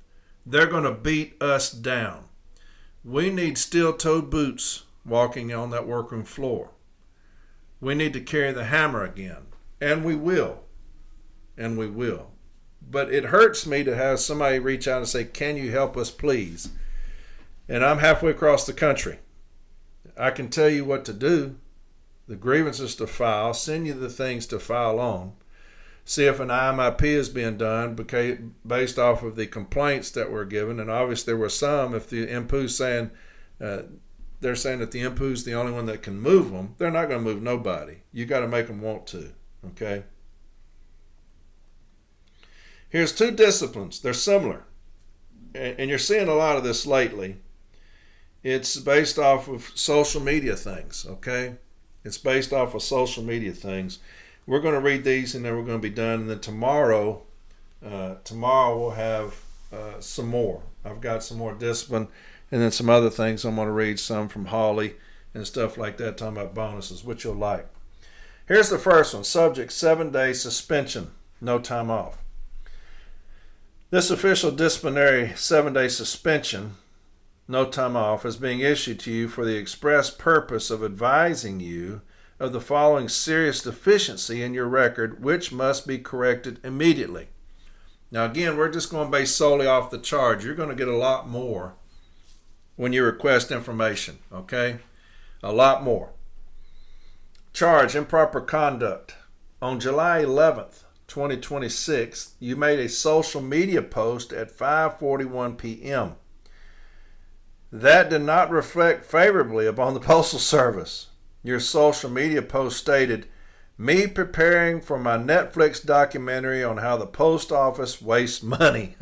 They're going to beat us down. We need steel-toed boots walking on that workroom floor. We need to carry the hammer again. And we will. And we will. But it hurts me to have somebody reach out and say, can you help us, please? And I'm halfway across the country. I can tell you what to do. The grievances to file, send you the things to file on. See if an IMIP is being done based off of the complaints that were given. And obviously there were some. If the IMPU's saying, they're saying that the IMPU's the only one that can move them, they're not going to move nobody. You got to make them want to. Okay? Here's two disciplines. They're similar. And you're seeing a lot of this lately. It's based off of social media things, okay? It's based off of social media things. We're going to read these and then we're going to be done. And then tomorrow we'll have some more. I've got some more discipline and then some other things. I'm going to read some from Hawley and stuff like that, talking about bonuses, which you'll like. Here's the first one. Subject, 7-day suspension, no time off. This official disciplinary 7-day suspension, no time off, is being issued to you for the express purpose of advising you of the following serious deficiency in your record, which must be corrected immediately. Now again, we're just going to base solely off the charge. You're going to get a lot more when you request information, okay? A lot more. Charge, improper conduct. On July 11th, 2026, you made a social media post at 5:41 p.m. That did not reflect favorably upon the Postal Service. Your social media post stated, "Me preparing for my Netflix documentary on how the post office wastes money."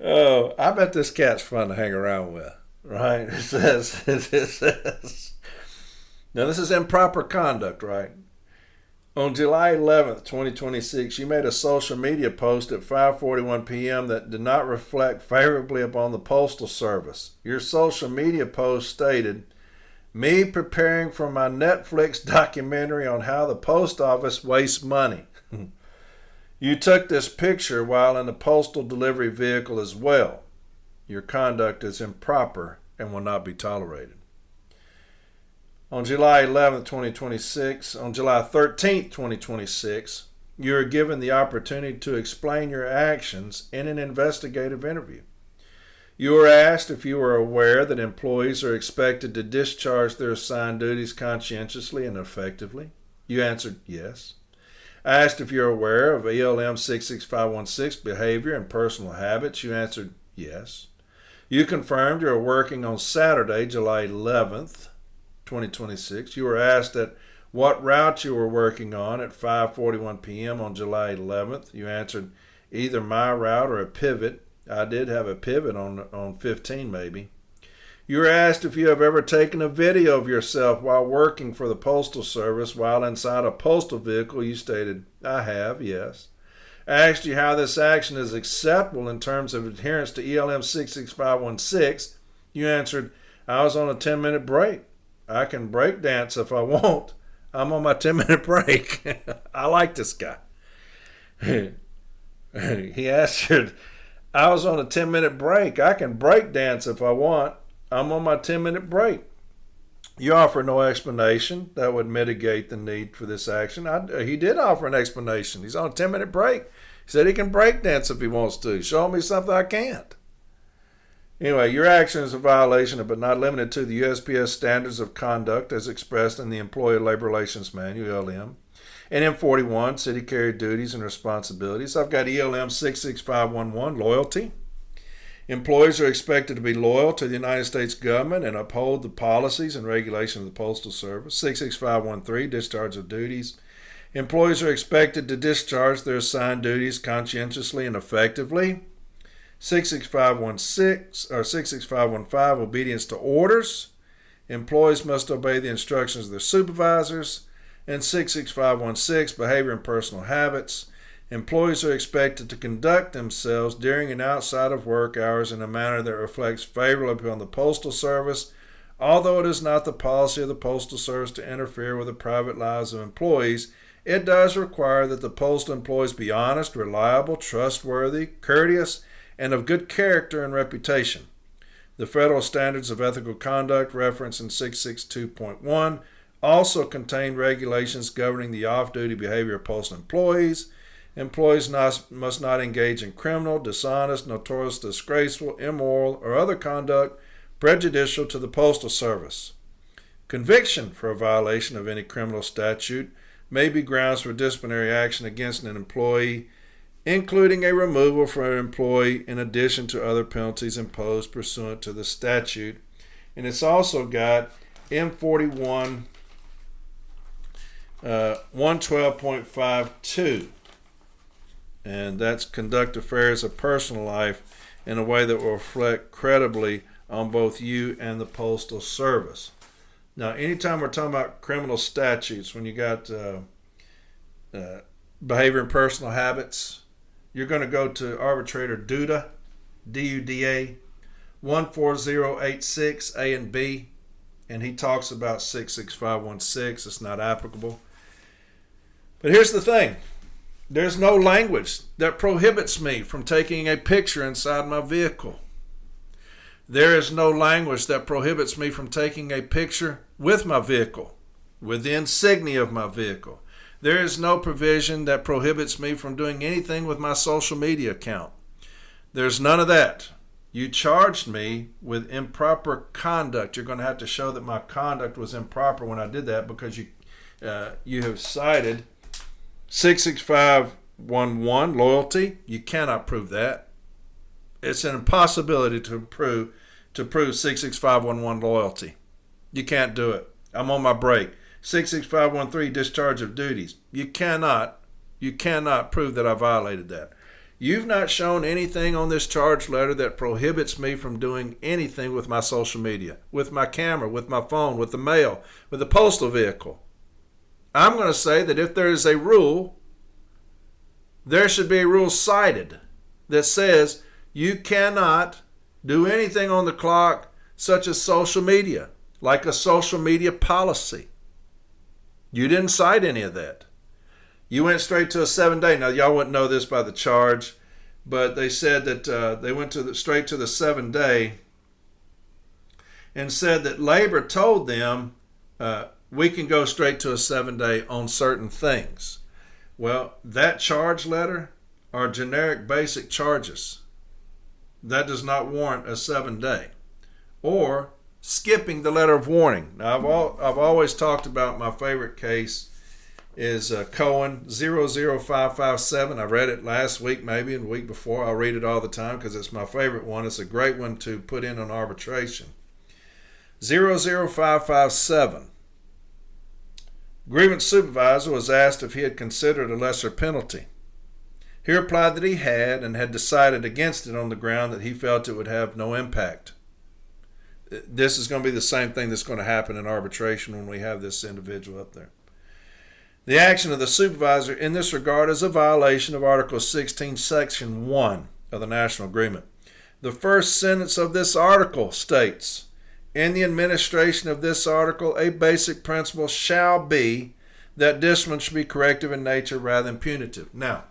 Oh, I bet this cat's fun to hang around with, right? It says, now this is improper conduct, right? On July 11th, 2026, you made a social media post at 5:41 p.m. that did not reflect favorably upon the Postal Service. Your social media post stated, "Me preparing for my Netflix documentary on how the post office wastes money." You took this picture while in a postal delivery vehicle as well. Your conduct is improper and will not be tolerated. On July 11th, 2026, on July 13th, 2026, you are given the opportunity to explain your actions in an investigative interview. You are asked if you are aware that employees are expected to discharge their assigned duties conscientiously and effectively. You answered yes. Asked if you're aware of ELM 66516 behavior and personal habits. You answered yes. You confirmed you're working on Saturday, July 11th, 2026. You were asked at what route you were working on at 5:41 p.m. on July 11th. You answered either my route or a pivot. I did have a pivot on 15 maybe. You were asked if you have ever taken a video of yourself while working for the Postal Service while inside a postal vehicle. You stated, I have, yes. I asked you how this action is acceptable in terms of adherence to ELM 66516. You answered, I was on a 10-minute break. I can break dance if I want. I'm on my 10-minute break. I like this guy. He answered, I was on a 10-minute break. I can break dance if I want. I'm on my 10-minute break. You offer no explanation that would mitigate the need for this action. He did offer an explanation. He's on a 10-minute break. He said he can break dance if he wants to. Show me something I can't. Anyway, your action is a violation of, but not limited to, the USPS Standards of Conduct as expressed in the Employee Labor Relations Manual, ELM, and M41, City Carrier Duties and Responsibilities. I've got ELM 66511, Loyalty. Employees are expected to be loyal to the United States government and uphold the policies and regulations of the Postal Service. 66513, Discharge of Duties. Employees are expected to discharge their assigned duties conscientiously and effectively. 66516 or 66515, Obedience to Orders. Employees must obey the instructions of their supervisors. And 66516, Behavior and Personal Habits. Employees are expected to conduct themselves during and outside of work hours in a manner that reflects favorably upon the Postal Service, although it is not the policy of the Postal Service to interfere with the private lives of employees. It does require that the postal employees be honest, reliable, trustworthy, courteous, and of good character and reputation. The Federal Standards of Ethical Conduct referenced in 662.1 also contain regulations governing the off-duty behavior of postal employees. Employees must not engage in criminal, dishonest, notorious, disgraceful, immoral, or other conduct prejudicial to the Postal Service. Conviction for a violation of any criminal statute may be grounds for disciplinary action against an employee, including a removal from an employee in addition to other penalties imposed pursuant to the statute. And it's also got M41 112.52. And that's conduct affairs of personal life in a way that will reflect credibly on both you and the Postal Service. Now, anytime we're talking about criminal statutes, when you got behavior and personal habits, you're going to go to arbitrator DUDA, D-U-D-A, 14086 A and B, and he talks about 66516. It's not applicable. But here's the thing. There's no language that prohibits me from taking a picture inside my vehicle. There is no language that prohibits me from taking a picture with my vehicle, with the insignia of my vehicle. There is no provision that prohibits me from doing anything with my social media account. There's none of that. You charged me with improper conduct. You're going to have to show that my conduct was improper when I did that, because You have cited 66511 loyalty. You cannot prove that. It's an impossibility to prove 66511 loyalty. You can't do it. I'm on my break. 66513 discharge of duties. You cannot prove that I violated that. You've not shown anything on this charge letter that prohibits me from doing anything with my social media, with my camera, with my phone, with the mail, with the postal vehicle. I'm going to say that if there is a rule, there should be a rule cited that says you cannot do anything on the clock such as social media, like a social media policy. You didn't cite any of that. You went straight to a 7-day. Now, y'all wouldn't know this by the charge, but they said that they went straight to the 7-day and said that labor told them we can go straight to a 7-day on certain things. Well, that charge letter are generic basic charges. That does not warrant a 7-day. Or skipping the letter of warning. Now, I've always talked about my favorite case is Cohen 00557. I read it last week, maybe, and the week before. I'll read it all the time because it's my favorite one. It's a great one to put in on arbitration. 00557. Grievance supervisor was asked if he had considered a lesser penalty. He replied that he had and had decided against it on the ground that he felt it would have no impact. This is going to be the same thing that's going to happen in arbitration when we have this individual up there. The action of the supervisor in this regard is a violation of Article 16, Section 1 of the National Agreement. The first sentence of this article states, in the administration of this article, a basic principle shall be that discipline should be corrective in nature rather than punitive. Now,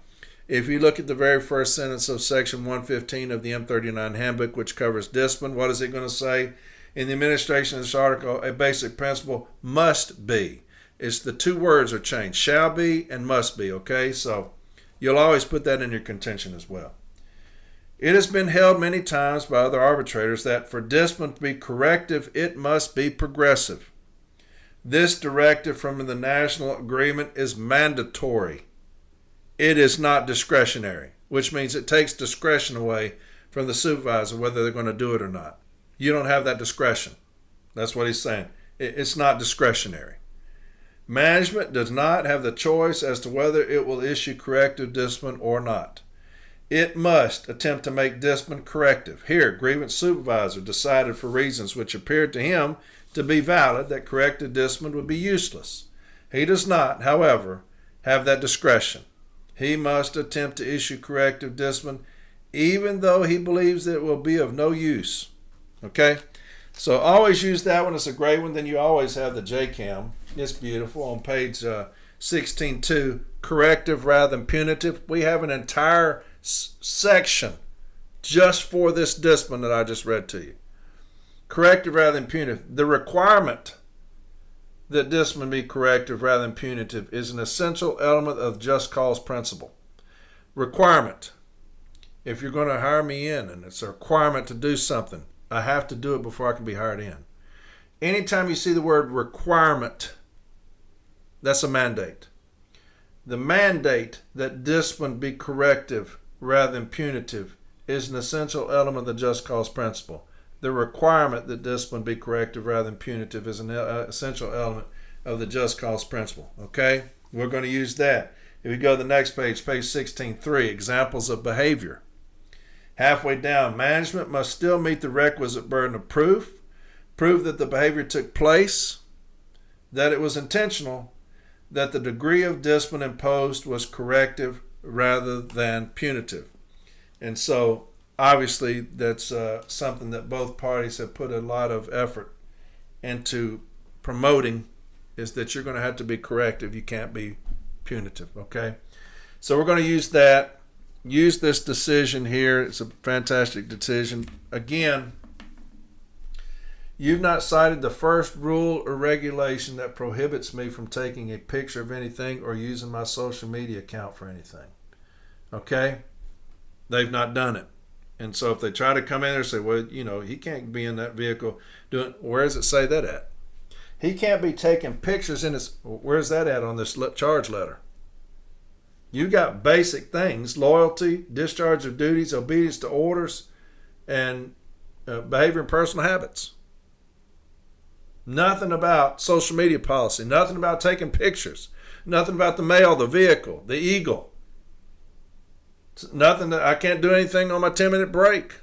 if you look at the very first sentence of Section 115 of the M39 Handbook, which covers discipline, what is it going to say? In the administration of this article, a basic principle must be. It's the two words are changed, shall be and must be, okay? So you'll always put that in your contention as well. It has been held many times by other arbitrators that for discipline to be corrective, it must be progressive. This directive from the National Agreement is mandatory. It is not discretionary, which means it takes discretion away from the supervisor whether they're going to do it or not. You don't have that discretion. That's what he's saying. It's not discretionary. Management does not have the choice as to whether it will issue corrective discipline or not. It must attempt to make discipline corrective. Here, grievance supervisor decided for reasons which appeared to him to be valid that corrective discipline would be useless. He does not, however, have that discretion. He must attempt to issue corrective discipline even though he believes that it will be of no use. Okay? So always use that one. It's a great one. Then you always have the JCAM. It's beautiful. On page 16.2, corrective rather than punitive. We have an entire section just for this discipline that I just read to you. Corrective rather than punitive. The requirement that discipline be corrective rather than punitive is an essential element of just cause principle. Requirement. If you're going to hire me in and it's a requirement to do something, I have to do it before I can be hired in. Anytime you see the word requirement, that's a mandate. The mandate that discipline be corrective rather than punitive is an essential element of the just cause principle. The requirement that discipline be corrective rather than punitive is an essential element of the just cause principle. Okay? We're going to use that. If we go to the next page, page 16.3, examples of behavior. Halfway down, management must still meet the requisite burden of proof that the behavior took place, that it was intentional, that the degree of discipline imposed was corrective rather than punitive. And so, obviously, that's something that both parties have put a lot of effort into promoting, is that you're going to have to be corrective. You can't be punitive, okay? So we're going to use that. Use this decision here. It's a fantastic decision. Again, you've not cited the first rule or regulation that prohibits me from taking a picture of anything or using my social media account for anything. Okay? They've not done it. And so if they try to come in there and say, well, you know, he can't be in that vehicle doing, where does it say that at? He can't be taking pictures in his. Where's that at on this charge letter? You got basic things: loyalty, discharge of duties, obedience to orders, and behavior and personal habits. Nothing about social media policy. Nothing about taking pictures. Nothing about the mail, the vehicle, the eagle. Nothing that I can't do anything on my 10-minute break.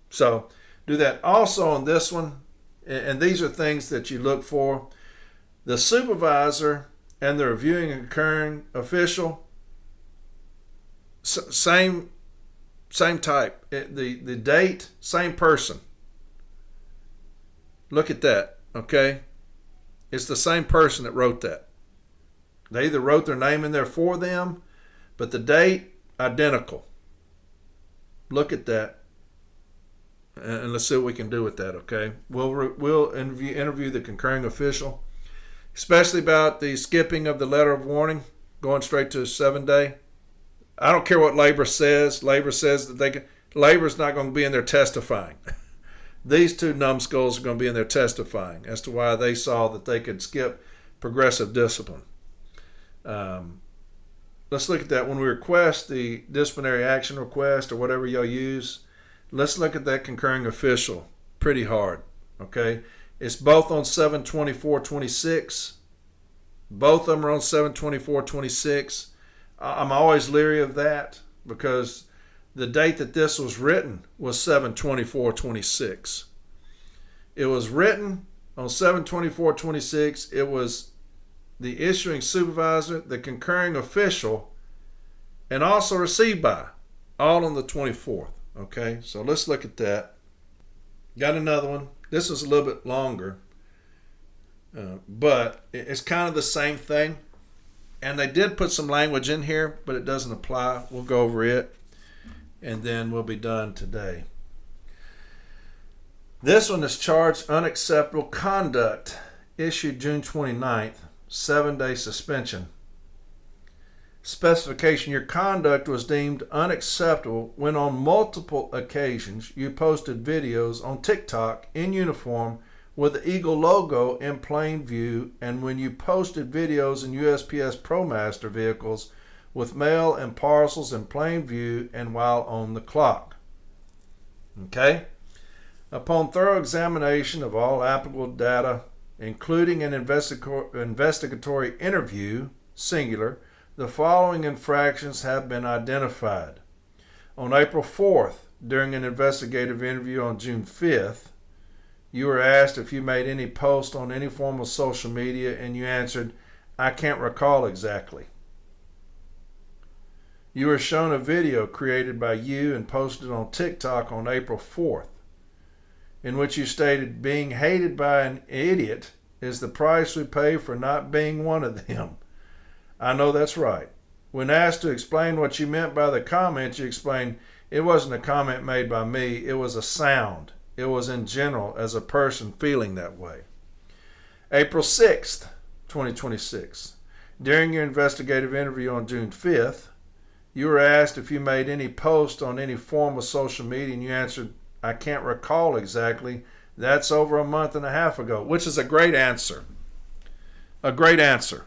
So do that. Also on this one, and these are things that you look for, the supervisor and the reviewing and concurring official, same type. The date, same person. Look at that, okay? It's the same person that wrote that. They either wrote their name in there for them, but the date, identical. Look at that. And let's see what we can do with that, okay? We'll interview the concurring official, especially about the skipping of the letter of warning, going straight to a 7-day. I don't care what labor says. Labor says that they can. Labor's not going to be in there testifying. These two numbskulls are going to be in there testifying as to why they saw that they could skip progressive discipline. Let's look at that. When we request the disciplinary action request or whatever y'all use, let's look at that concurring official pretty hard, okay? It's both on 7/24/26. Both of them are on 7/24/26. I'm always leery of that because the date that this was written was 7/24/26. It was written on 7/24/26. It was the issuing supervisor, the concurring official, and also received by, all on the 24th. Okay, so let's look at that. Got another one. This was a little bit longer, but it's kind of the same thing. And they did put some language in here, but it doesn't apply. We'll go over it, and then we'll be done today. This one is charged unacceptable conduct, issued June 29th, 7-day suspension. Specification: your conduct was deemed unacceptable when on multiple occasions you posted videos on TikTok in uniform with the Eagle logo in plain view, and when you posted videos in USPS ProMaster vehicles with mail and parcels in plain view and while on the clock. Okay? Upon thorough examination of all applicable data, including an investigatory interview, singular, the following infractions have been identified. On April 4th, during an investigative interview on June 5th, you were asked if you made any post on any form of social media, and you answered, "I can't recall exactly." You were shown a video created by you and posted on TikTok on April 4th, in which you stated, "Being hated by an idiot is the price we pay for not being one of them." I know that's right. When asked to explain what you meant by the comment, you explained, "It wasn't a comment made by me, it was a sound. It was in general as a person feeling that way." April 6th, 2026. During your investigative interview on June 5th, you were asked if you made any post on any form of social media, and you answered, "I can't recall exactly. That's over a month and a half ago," which is a great answer. A great answer.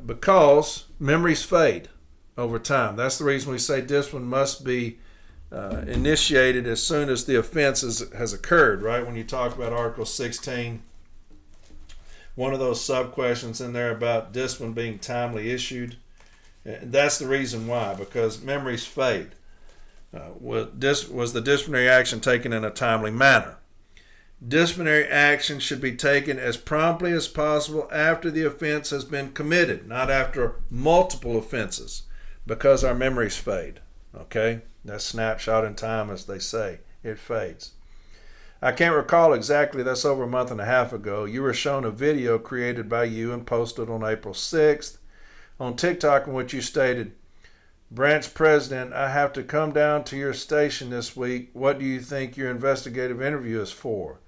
Because memories fade over time. That's the reason we say discipline must be initiated as soon as the offense has occurred, right? When you talk about Article 16, one of those sub-questions in there about discipline being timely issued, that's the reason why, because memories fade. Was the disciplinary action taken in a timely manner? Disciplinary action should be taken as promptly as possible after the offense has been committed, not after multiple offenses, because our memories fade. Okay? That snapshot in time, as they say, it fades. I can't recall exactly. That's over a month and a half ago. You were shown a video created by you and posted on April 6th on TikTok, in which you stated, "Branch President, I have to come down to your station this week. What do you think your investigative interview is for?"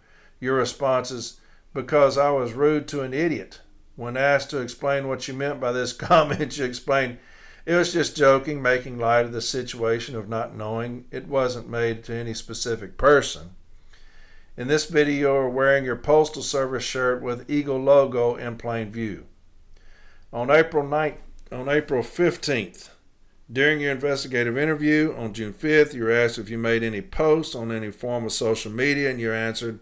Your response is, "Because I was rude to an idiot." When asked to explain what you meant by this comment, you explained, "It was just joking, making light of the situation of not knowing. It wasn't made to any specific person." In this video, you're wearing your Postal Service shirt with Eagle logo in plain view. On April 15th, during your investigative interview on June 5th, you were asked if you made any posts on any form of social media, and you answered,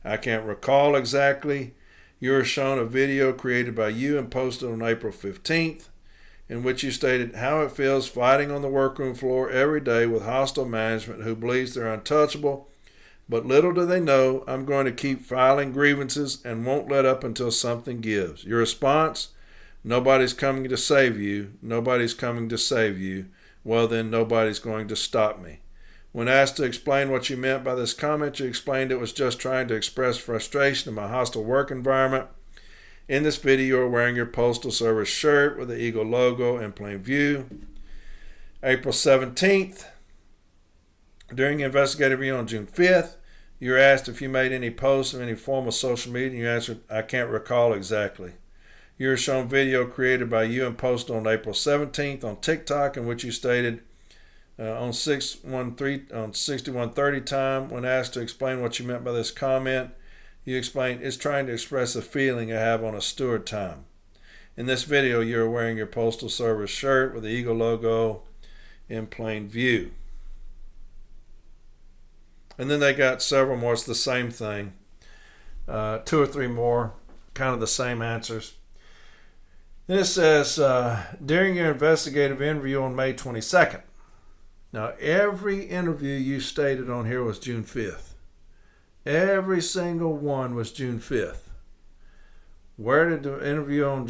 I can't recall exactly. You were shown a video created by you and posted on April 15th, in which you stated how it feels fighting on the workroom floor every day with hostile management who believes they're untouchable, but little do they know I'm going to keep filing grievances and won't let up until something gives. Your response? Nobody's coming to save you. Nobody's coming to save you. Well, then nobody's going to stop me. When asked to explain what you meant by this comment, you explained it was just trying to express frustration in my hostile work environment. In this video, you're wearing your Postal Service shirt with the Eagle logo in plain view. April 17th, during the investigative review on June 5th, you were asked if you made any posts on any form of social media, and you answered, I can't recall exactly. You were shown video created by you and posted on April 17th on TikTok, in which you stated on 6130 time, when asked to explain what you meant by this comment, you explained, it's trying to express a feeling I have on a steward time. In this video, you're wearing your Postal Service shirt with the Eagle logo in plain view. And then they got several more. It's the same thing. 2 or 3 more, kind of the same answers. Then it says, during your investigative interview on May 22nd. Now, every interview you stated on here was June 5th. Every single one was June 5th. Where did the interview on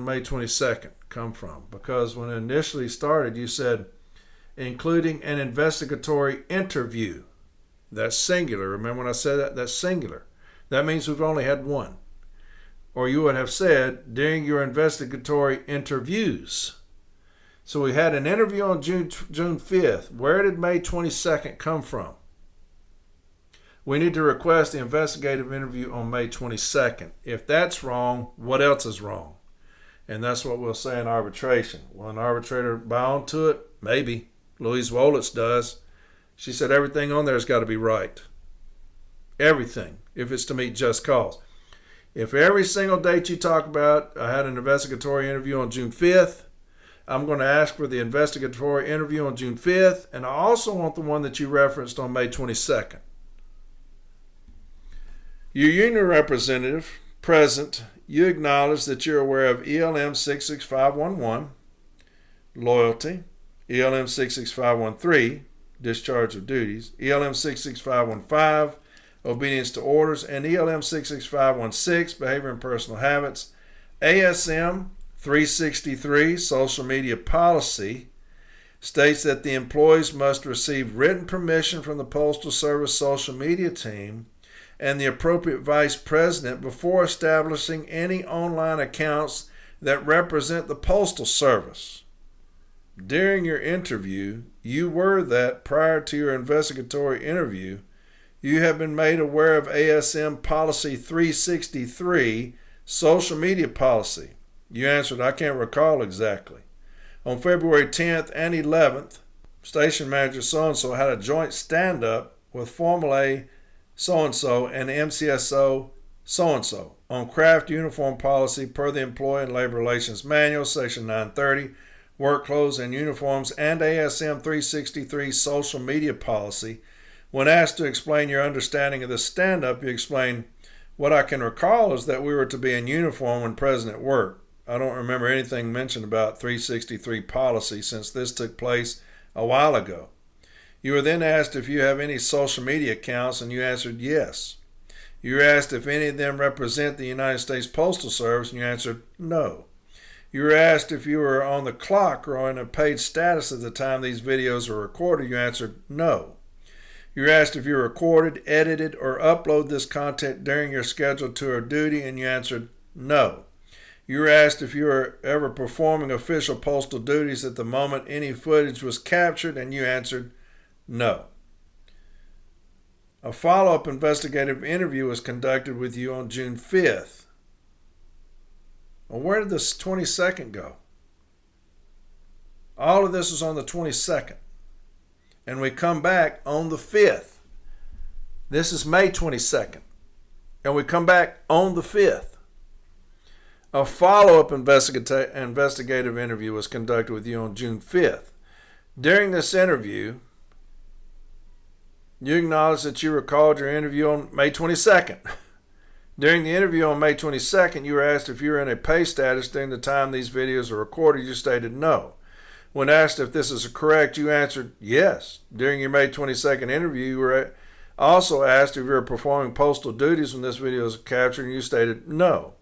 May 22nd come from? Because when it initially started, you said, including an investigatory interview. That's singular. Remember when I said that? That's singular. That means we've only had one. Or you would have said, during your investigatory interviews. So we had an interview on June 5th. Where did May 22nd come from? We need to request the investigative interview on May 22nd. If that's wrong, what else is wrong? And that's what we'll say in arbitration. Will an arbitrator buy onto it? Maybe. Louise Wolitz does. She said everything on there has got to be right. Everything, if it's to meet just cause. If every single date you talk about, I had an investigatory interview on June 5th, I'm going to ask for the investigatory interview on June 5th, and I also want the one that you referenced on May 22nd. Your union representative, present, you acknowledge that you're aware of ELM 66511, loyalty, ELM 66513, discharge of duties, ELM 66515, obedience to orders, and ELM 66516, behavior and personal habits, ASM 363, social media policy, states that the employees must receive written permission from the Postal Service social media team and the appropriate vice president before establishing any online accounts that represent the Postal Service. During your interview, you were that prior to your investigatory interview, you have been made aware of ASM Policy 363, social media policy. You answered, I can't recall exactly. On February 10th and 11th, Station Manager so-and-so had a joint stand-up with Formula A so-and-so and MCSO so-and-so on craft uniform policy per the Employee and Labor Relations Manual, Section 930, work clothes and uniforms, and ASM 363 social media policy. When asked to explain your understanding of the stand-up, you explained, what I can recall is that we were to be in uniform when present at work. I don't remember anything mentioned about 363 policy since this took place a while ago. You were then asked if you have any social media accounts, and you answered yes. You were asked if any of them represent the United States Postal Service, and you answered no. You were asked if you were on the clock or on a paid status at the time these videos were recorded. You answered no. You were asked if you recorded, edited, or upload this content during your scheduled tour of duty, and you answered no. You were asked if you were ever performing official postal duties at the moment any footage was captured, and you answered no. A follow-up investigative interview was conducted with you on June 5th. Well, where did this 22nd go? All of this was on the 22nd. And we come back on the 5th. This is May 22nd. And we come back on the 5th. A follow-up investigative interview was conducted with you on June 5th. During this interview, you acknowledged that you recalled your interview on May 22nd. During the interview on May 22nd, you were asked if you were in a pay status during the time these videos were recorded. You stated no. When asked if this is correct, you answered yes. During your May 22nd interview, you were also asked if you were performing postal duties when this video was captured, and you stated no.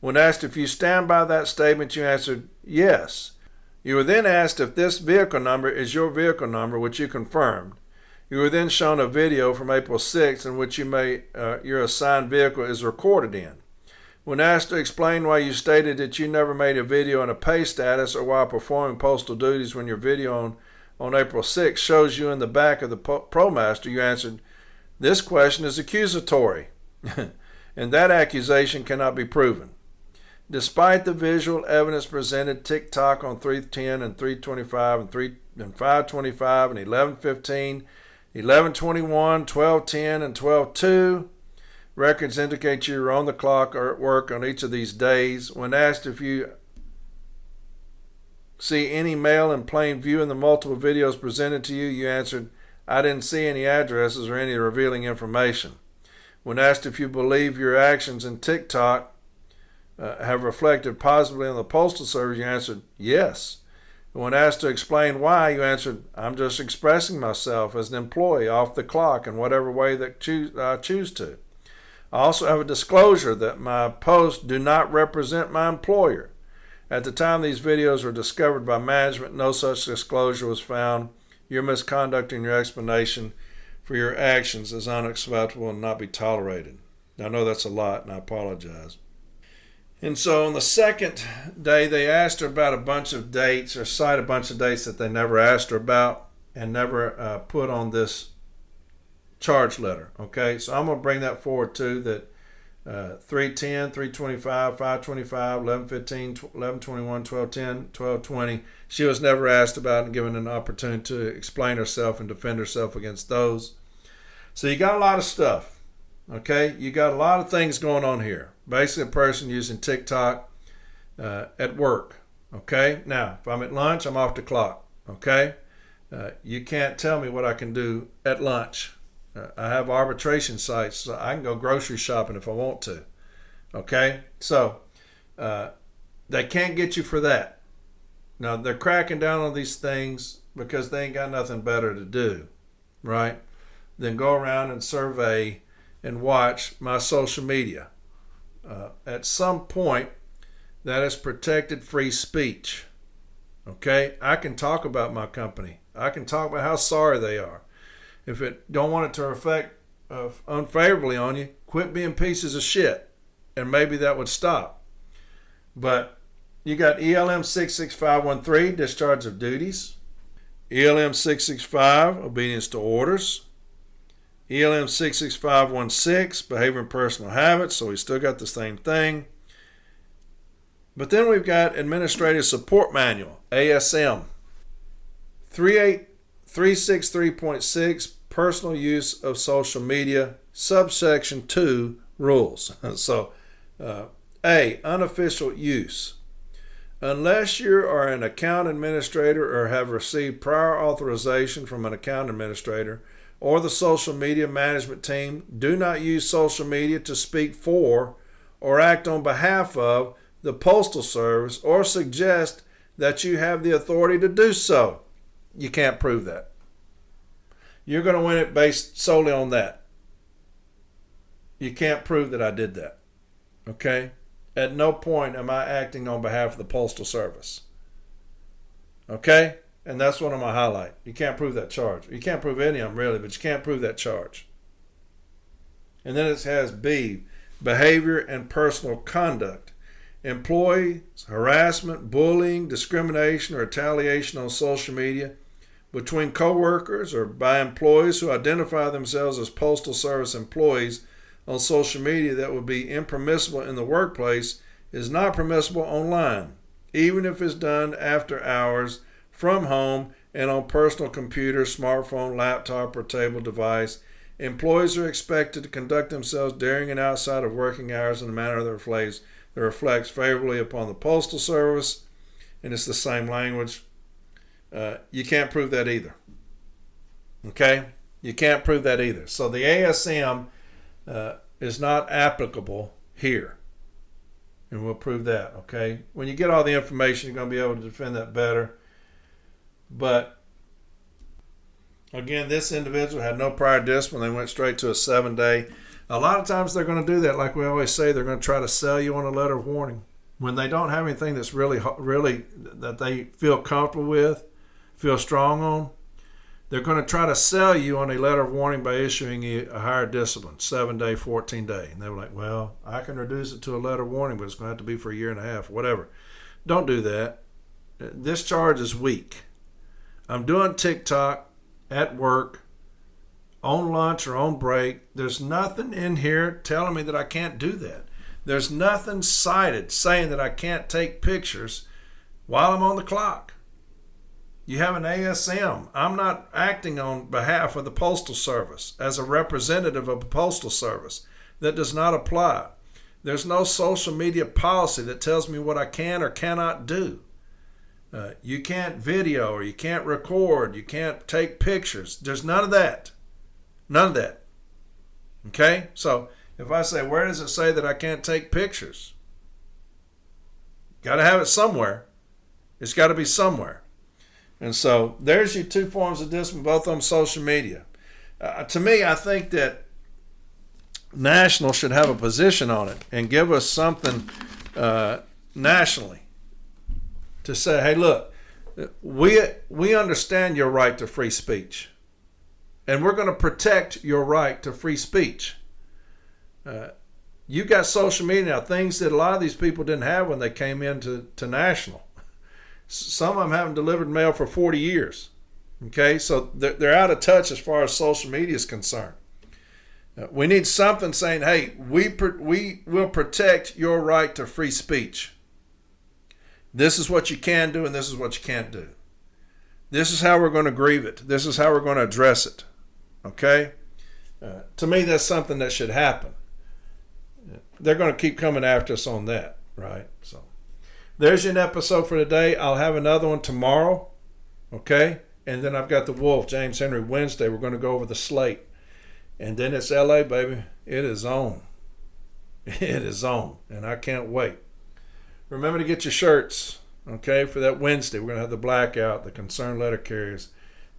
When asked if you stand by that statement, you answered yes. You were then asked if this vehicle number is your vehicle number, which you confirmed. You were then shown a video from April 6th in which your assigned vehicle is recorded in. When asked to explain why you stated that you never made a video in a pay status or while performing postal duties when your video on April 6th shows you in the back of the ProMaster, you answered, "This question is accusatory, and that accusation cannot be proven." Despite the visual evidence presented, TikTok on 310 and 325 and 525 and 1115, 1121, 1210, and 12:2. Records indicate you were on the clock or at work on each of these days. When asked if you see any mail in plain view in the multiple videos presented to you, you answered, "I didn't see any addresses or any revealing information." When asked if you believe your actions in TikTok have reflected positively on the Postal Service, you answered yes. When asked to explain why, you answered, "I'm just expressing myself as an employee off the clock in whatever way that I choose to. I also have a disclosure that my posts do not represent my employer. At the time these videos were discovered by management, no such disclosure was found. Your misconduct and your explanation for your actions is unacceptable and not be tolerated." I know that's a lot, and I apologize. And so on the second day, they asked her about a bunch of dates, or cite a bunch of dates that they never asked her about and never put on this charge letter. Okay, so I'm going to bring that forward too, that 310, 325, 525, 1115, 1121, 1210, 1220, she was never asked about and given an opportunity to explain herself and defend herself against those. So you got a lot of stuff. Okay, you got a lot of things going on here. Basically, a person using TikTok at work. Okay, now if I'm at lunch, I'm off the clock. Okay, you can't tell me what I can do at lunch. I have arbitration sites, so I can go grocery shopping if I want to. Okay, so they can't get you for that. Now they're cracking down on these things because they ain't got nothing better to do, right? Then go around and survey and watch my social media. At some point, that is protected free speech. Okay, I can talk about my company. I can talk about how sorry they are. If it don't want it to reflect unfavorably on you, quit being pieces of shit, and maybe that would stop. But you got ELM 66513, discharge of duties. ELM 665, obedience to orders. ELM 66516, behavior and personal habits, so we still got the same thing. But then we've got Administrative Support Manual, ASM. 363.6, personal use of social media, subsection 2, rules. So, A, unofficial use. Unless you are an account administrator or have received prior authorization from an account administrator or the social media management team, do not use social media to speak for or act on behalf of the Postal Service or suggest that you have the authority to do so. You can't prove that. You're going to win it based solely on that. You can't prove that I did that. Okay? At no point am I acting on behalf of the Postal Service. Okay? And that's what I'm going to highlight. You can't prove that charge. You can't prove any of them really, but you can't prove that charge. And then it has B, behavior and personal conduct. Employee harassment, bullying, discrimination, or retaliation on social media between coworkers or by employees who identify themselves as Postal Service employees on social media that would be impermissible in the workplace is not permissible online, even if it's done after hours from home and on personal computer, smartphone, laptop, or table device, Employees are expected to conduct themselves during and outside of working hours in a manner that reflects favorably upon the Postal Service, and it's the same language. You can't prove that either. Okay? You can't prove that either. So the ASM is not applicable here. And we'll prove that, okay? When you get all the information, you're going to be able to defend that better. But, again, this individual had no prior discipline. They went straight to a 7-day. A lot of times they're going to do that. Like we always say, they're going to try to sell you on a letter of warning. When they don't have anything that's really that they feel comfortable with, feel strong on, they're going to try to sell you on a letter of warning by issuing you a higher discipline, 7-day, 14-day. And they were like, well, I can reduce it to a letter of warning, but it's going to have to be for a year and a half, whatever. Don't do that. This charge is weak. I'm doing TikTok at work, on lunch or on break. There's nothing in here telling me that I can't do that. There's nothing cited saying that I can't take pictures while I'm on the clock. You have an ASM. I'm not acting on behalf of the Postal Service as a representative of the Postal Service. That does not apply. There's no social media policy that tells me what I can or cannot do. You can't video or you can't record. You can't take pictures. There's none of that. None of that. Okay? So if I say, where does it say that I can't take pictures? Got to have it somewhere. It's got to be somewhere. And so there's your two forms of discipline, both on social media. To me, I think that National should have a position on it and give us something nationally to say, hey, look, we understand your right to free speech, and we're going to protect your right to free speech. You got social media now, things that a lot of these people didn't have when they came into National. Some of them haven't delivered mail for 40 years. Okay, so they're out of touch as far as social media is concerned. We need something saying, hey, we will protect your right to free speech. This is what you can do and this is what you can't do. This is how we're going to grieve it. This is how we're going to address it. Okay? To me, that's something that should happen. They're going to keep coming after us on that, right? So there's your episode for today. I'll have another one tomorrow, okay? And then I've got the Wolf, James Henry, Wednesday. We're going to go over the slate. And then it's LA, baby. It is on. It is on. And I can't wait. Remember to get your shirts, okay, for that Wednesday. We're going to have the blackout, the concerned letter carriers.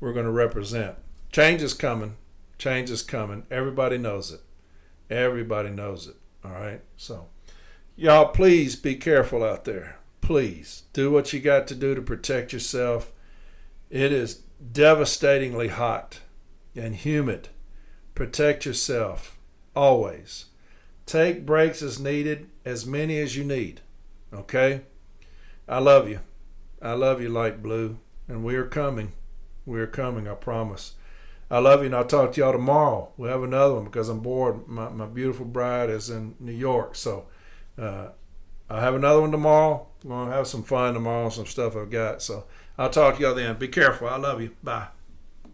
We're going to represent. Change is coming. Change is coming. Everybody knows it. Everybody knows it. All right? So, y'all, please be careful out there. Please do what you got to do to protect yourself. It is devastatingly hot and humid. Protect yourself always. Take breaks as needed, as many as you need. Okay? I love you. I love you, Light Blue. And we are coming. We are coming, I promise. I love you, and I'll talk to y'all tomorrow. We'll have another one because I'm bored. My beautiful bride is in New York. So I'll have another one tomorrow. We're going to have some fun tomorrow, some stuff I've got. So I'll talk to y'all then. Be careful. I love you. Bye.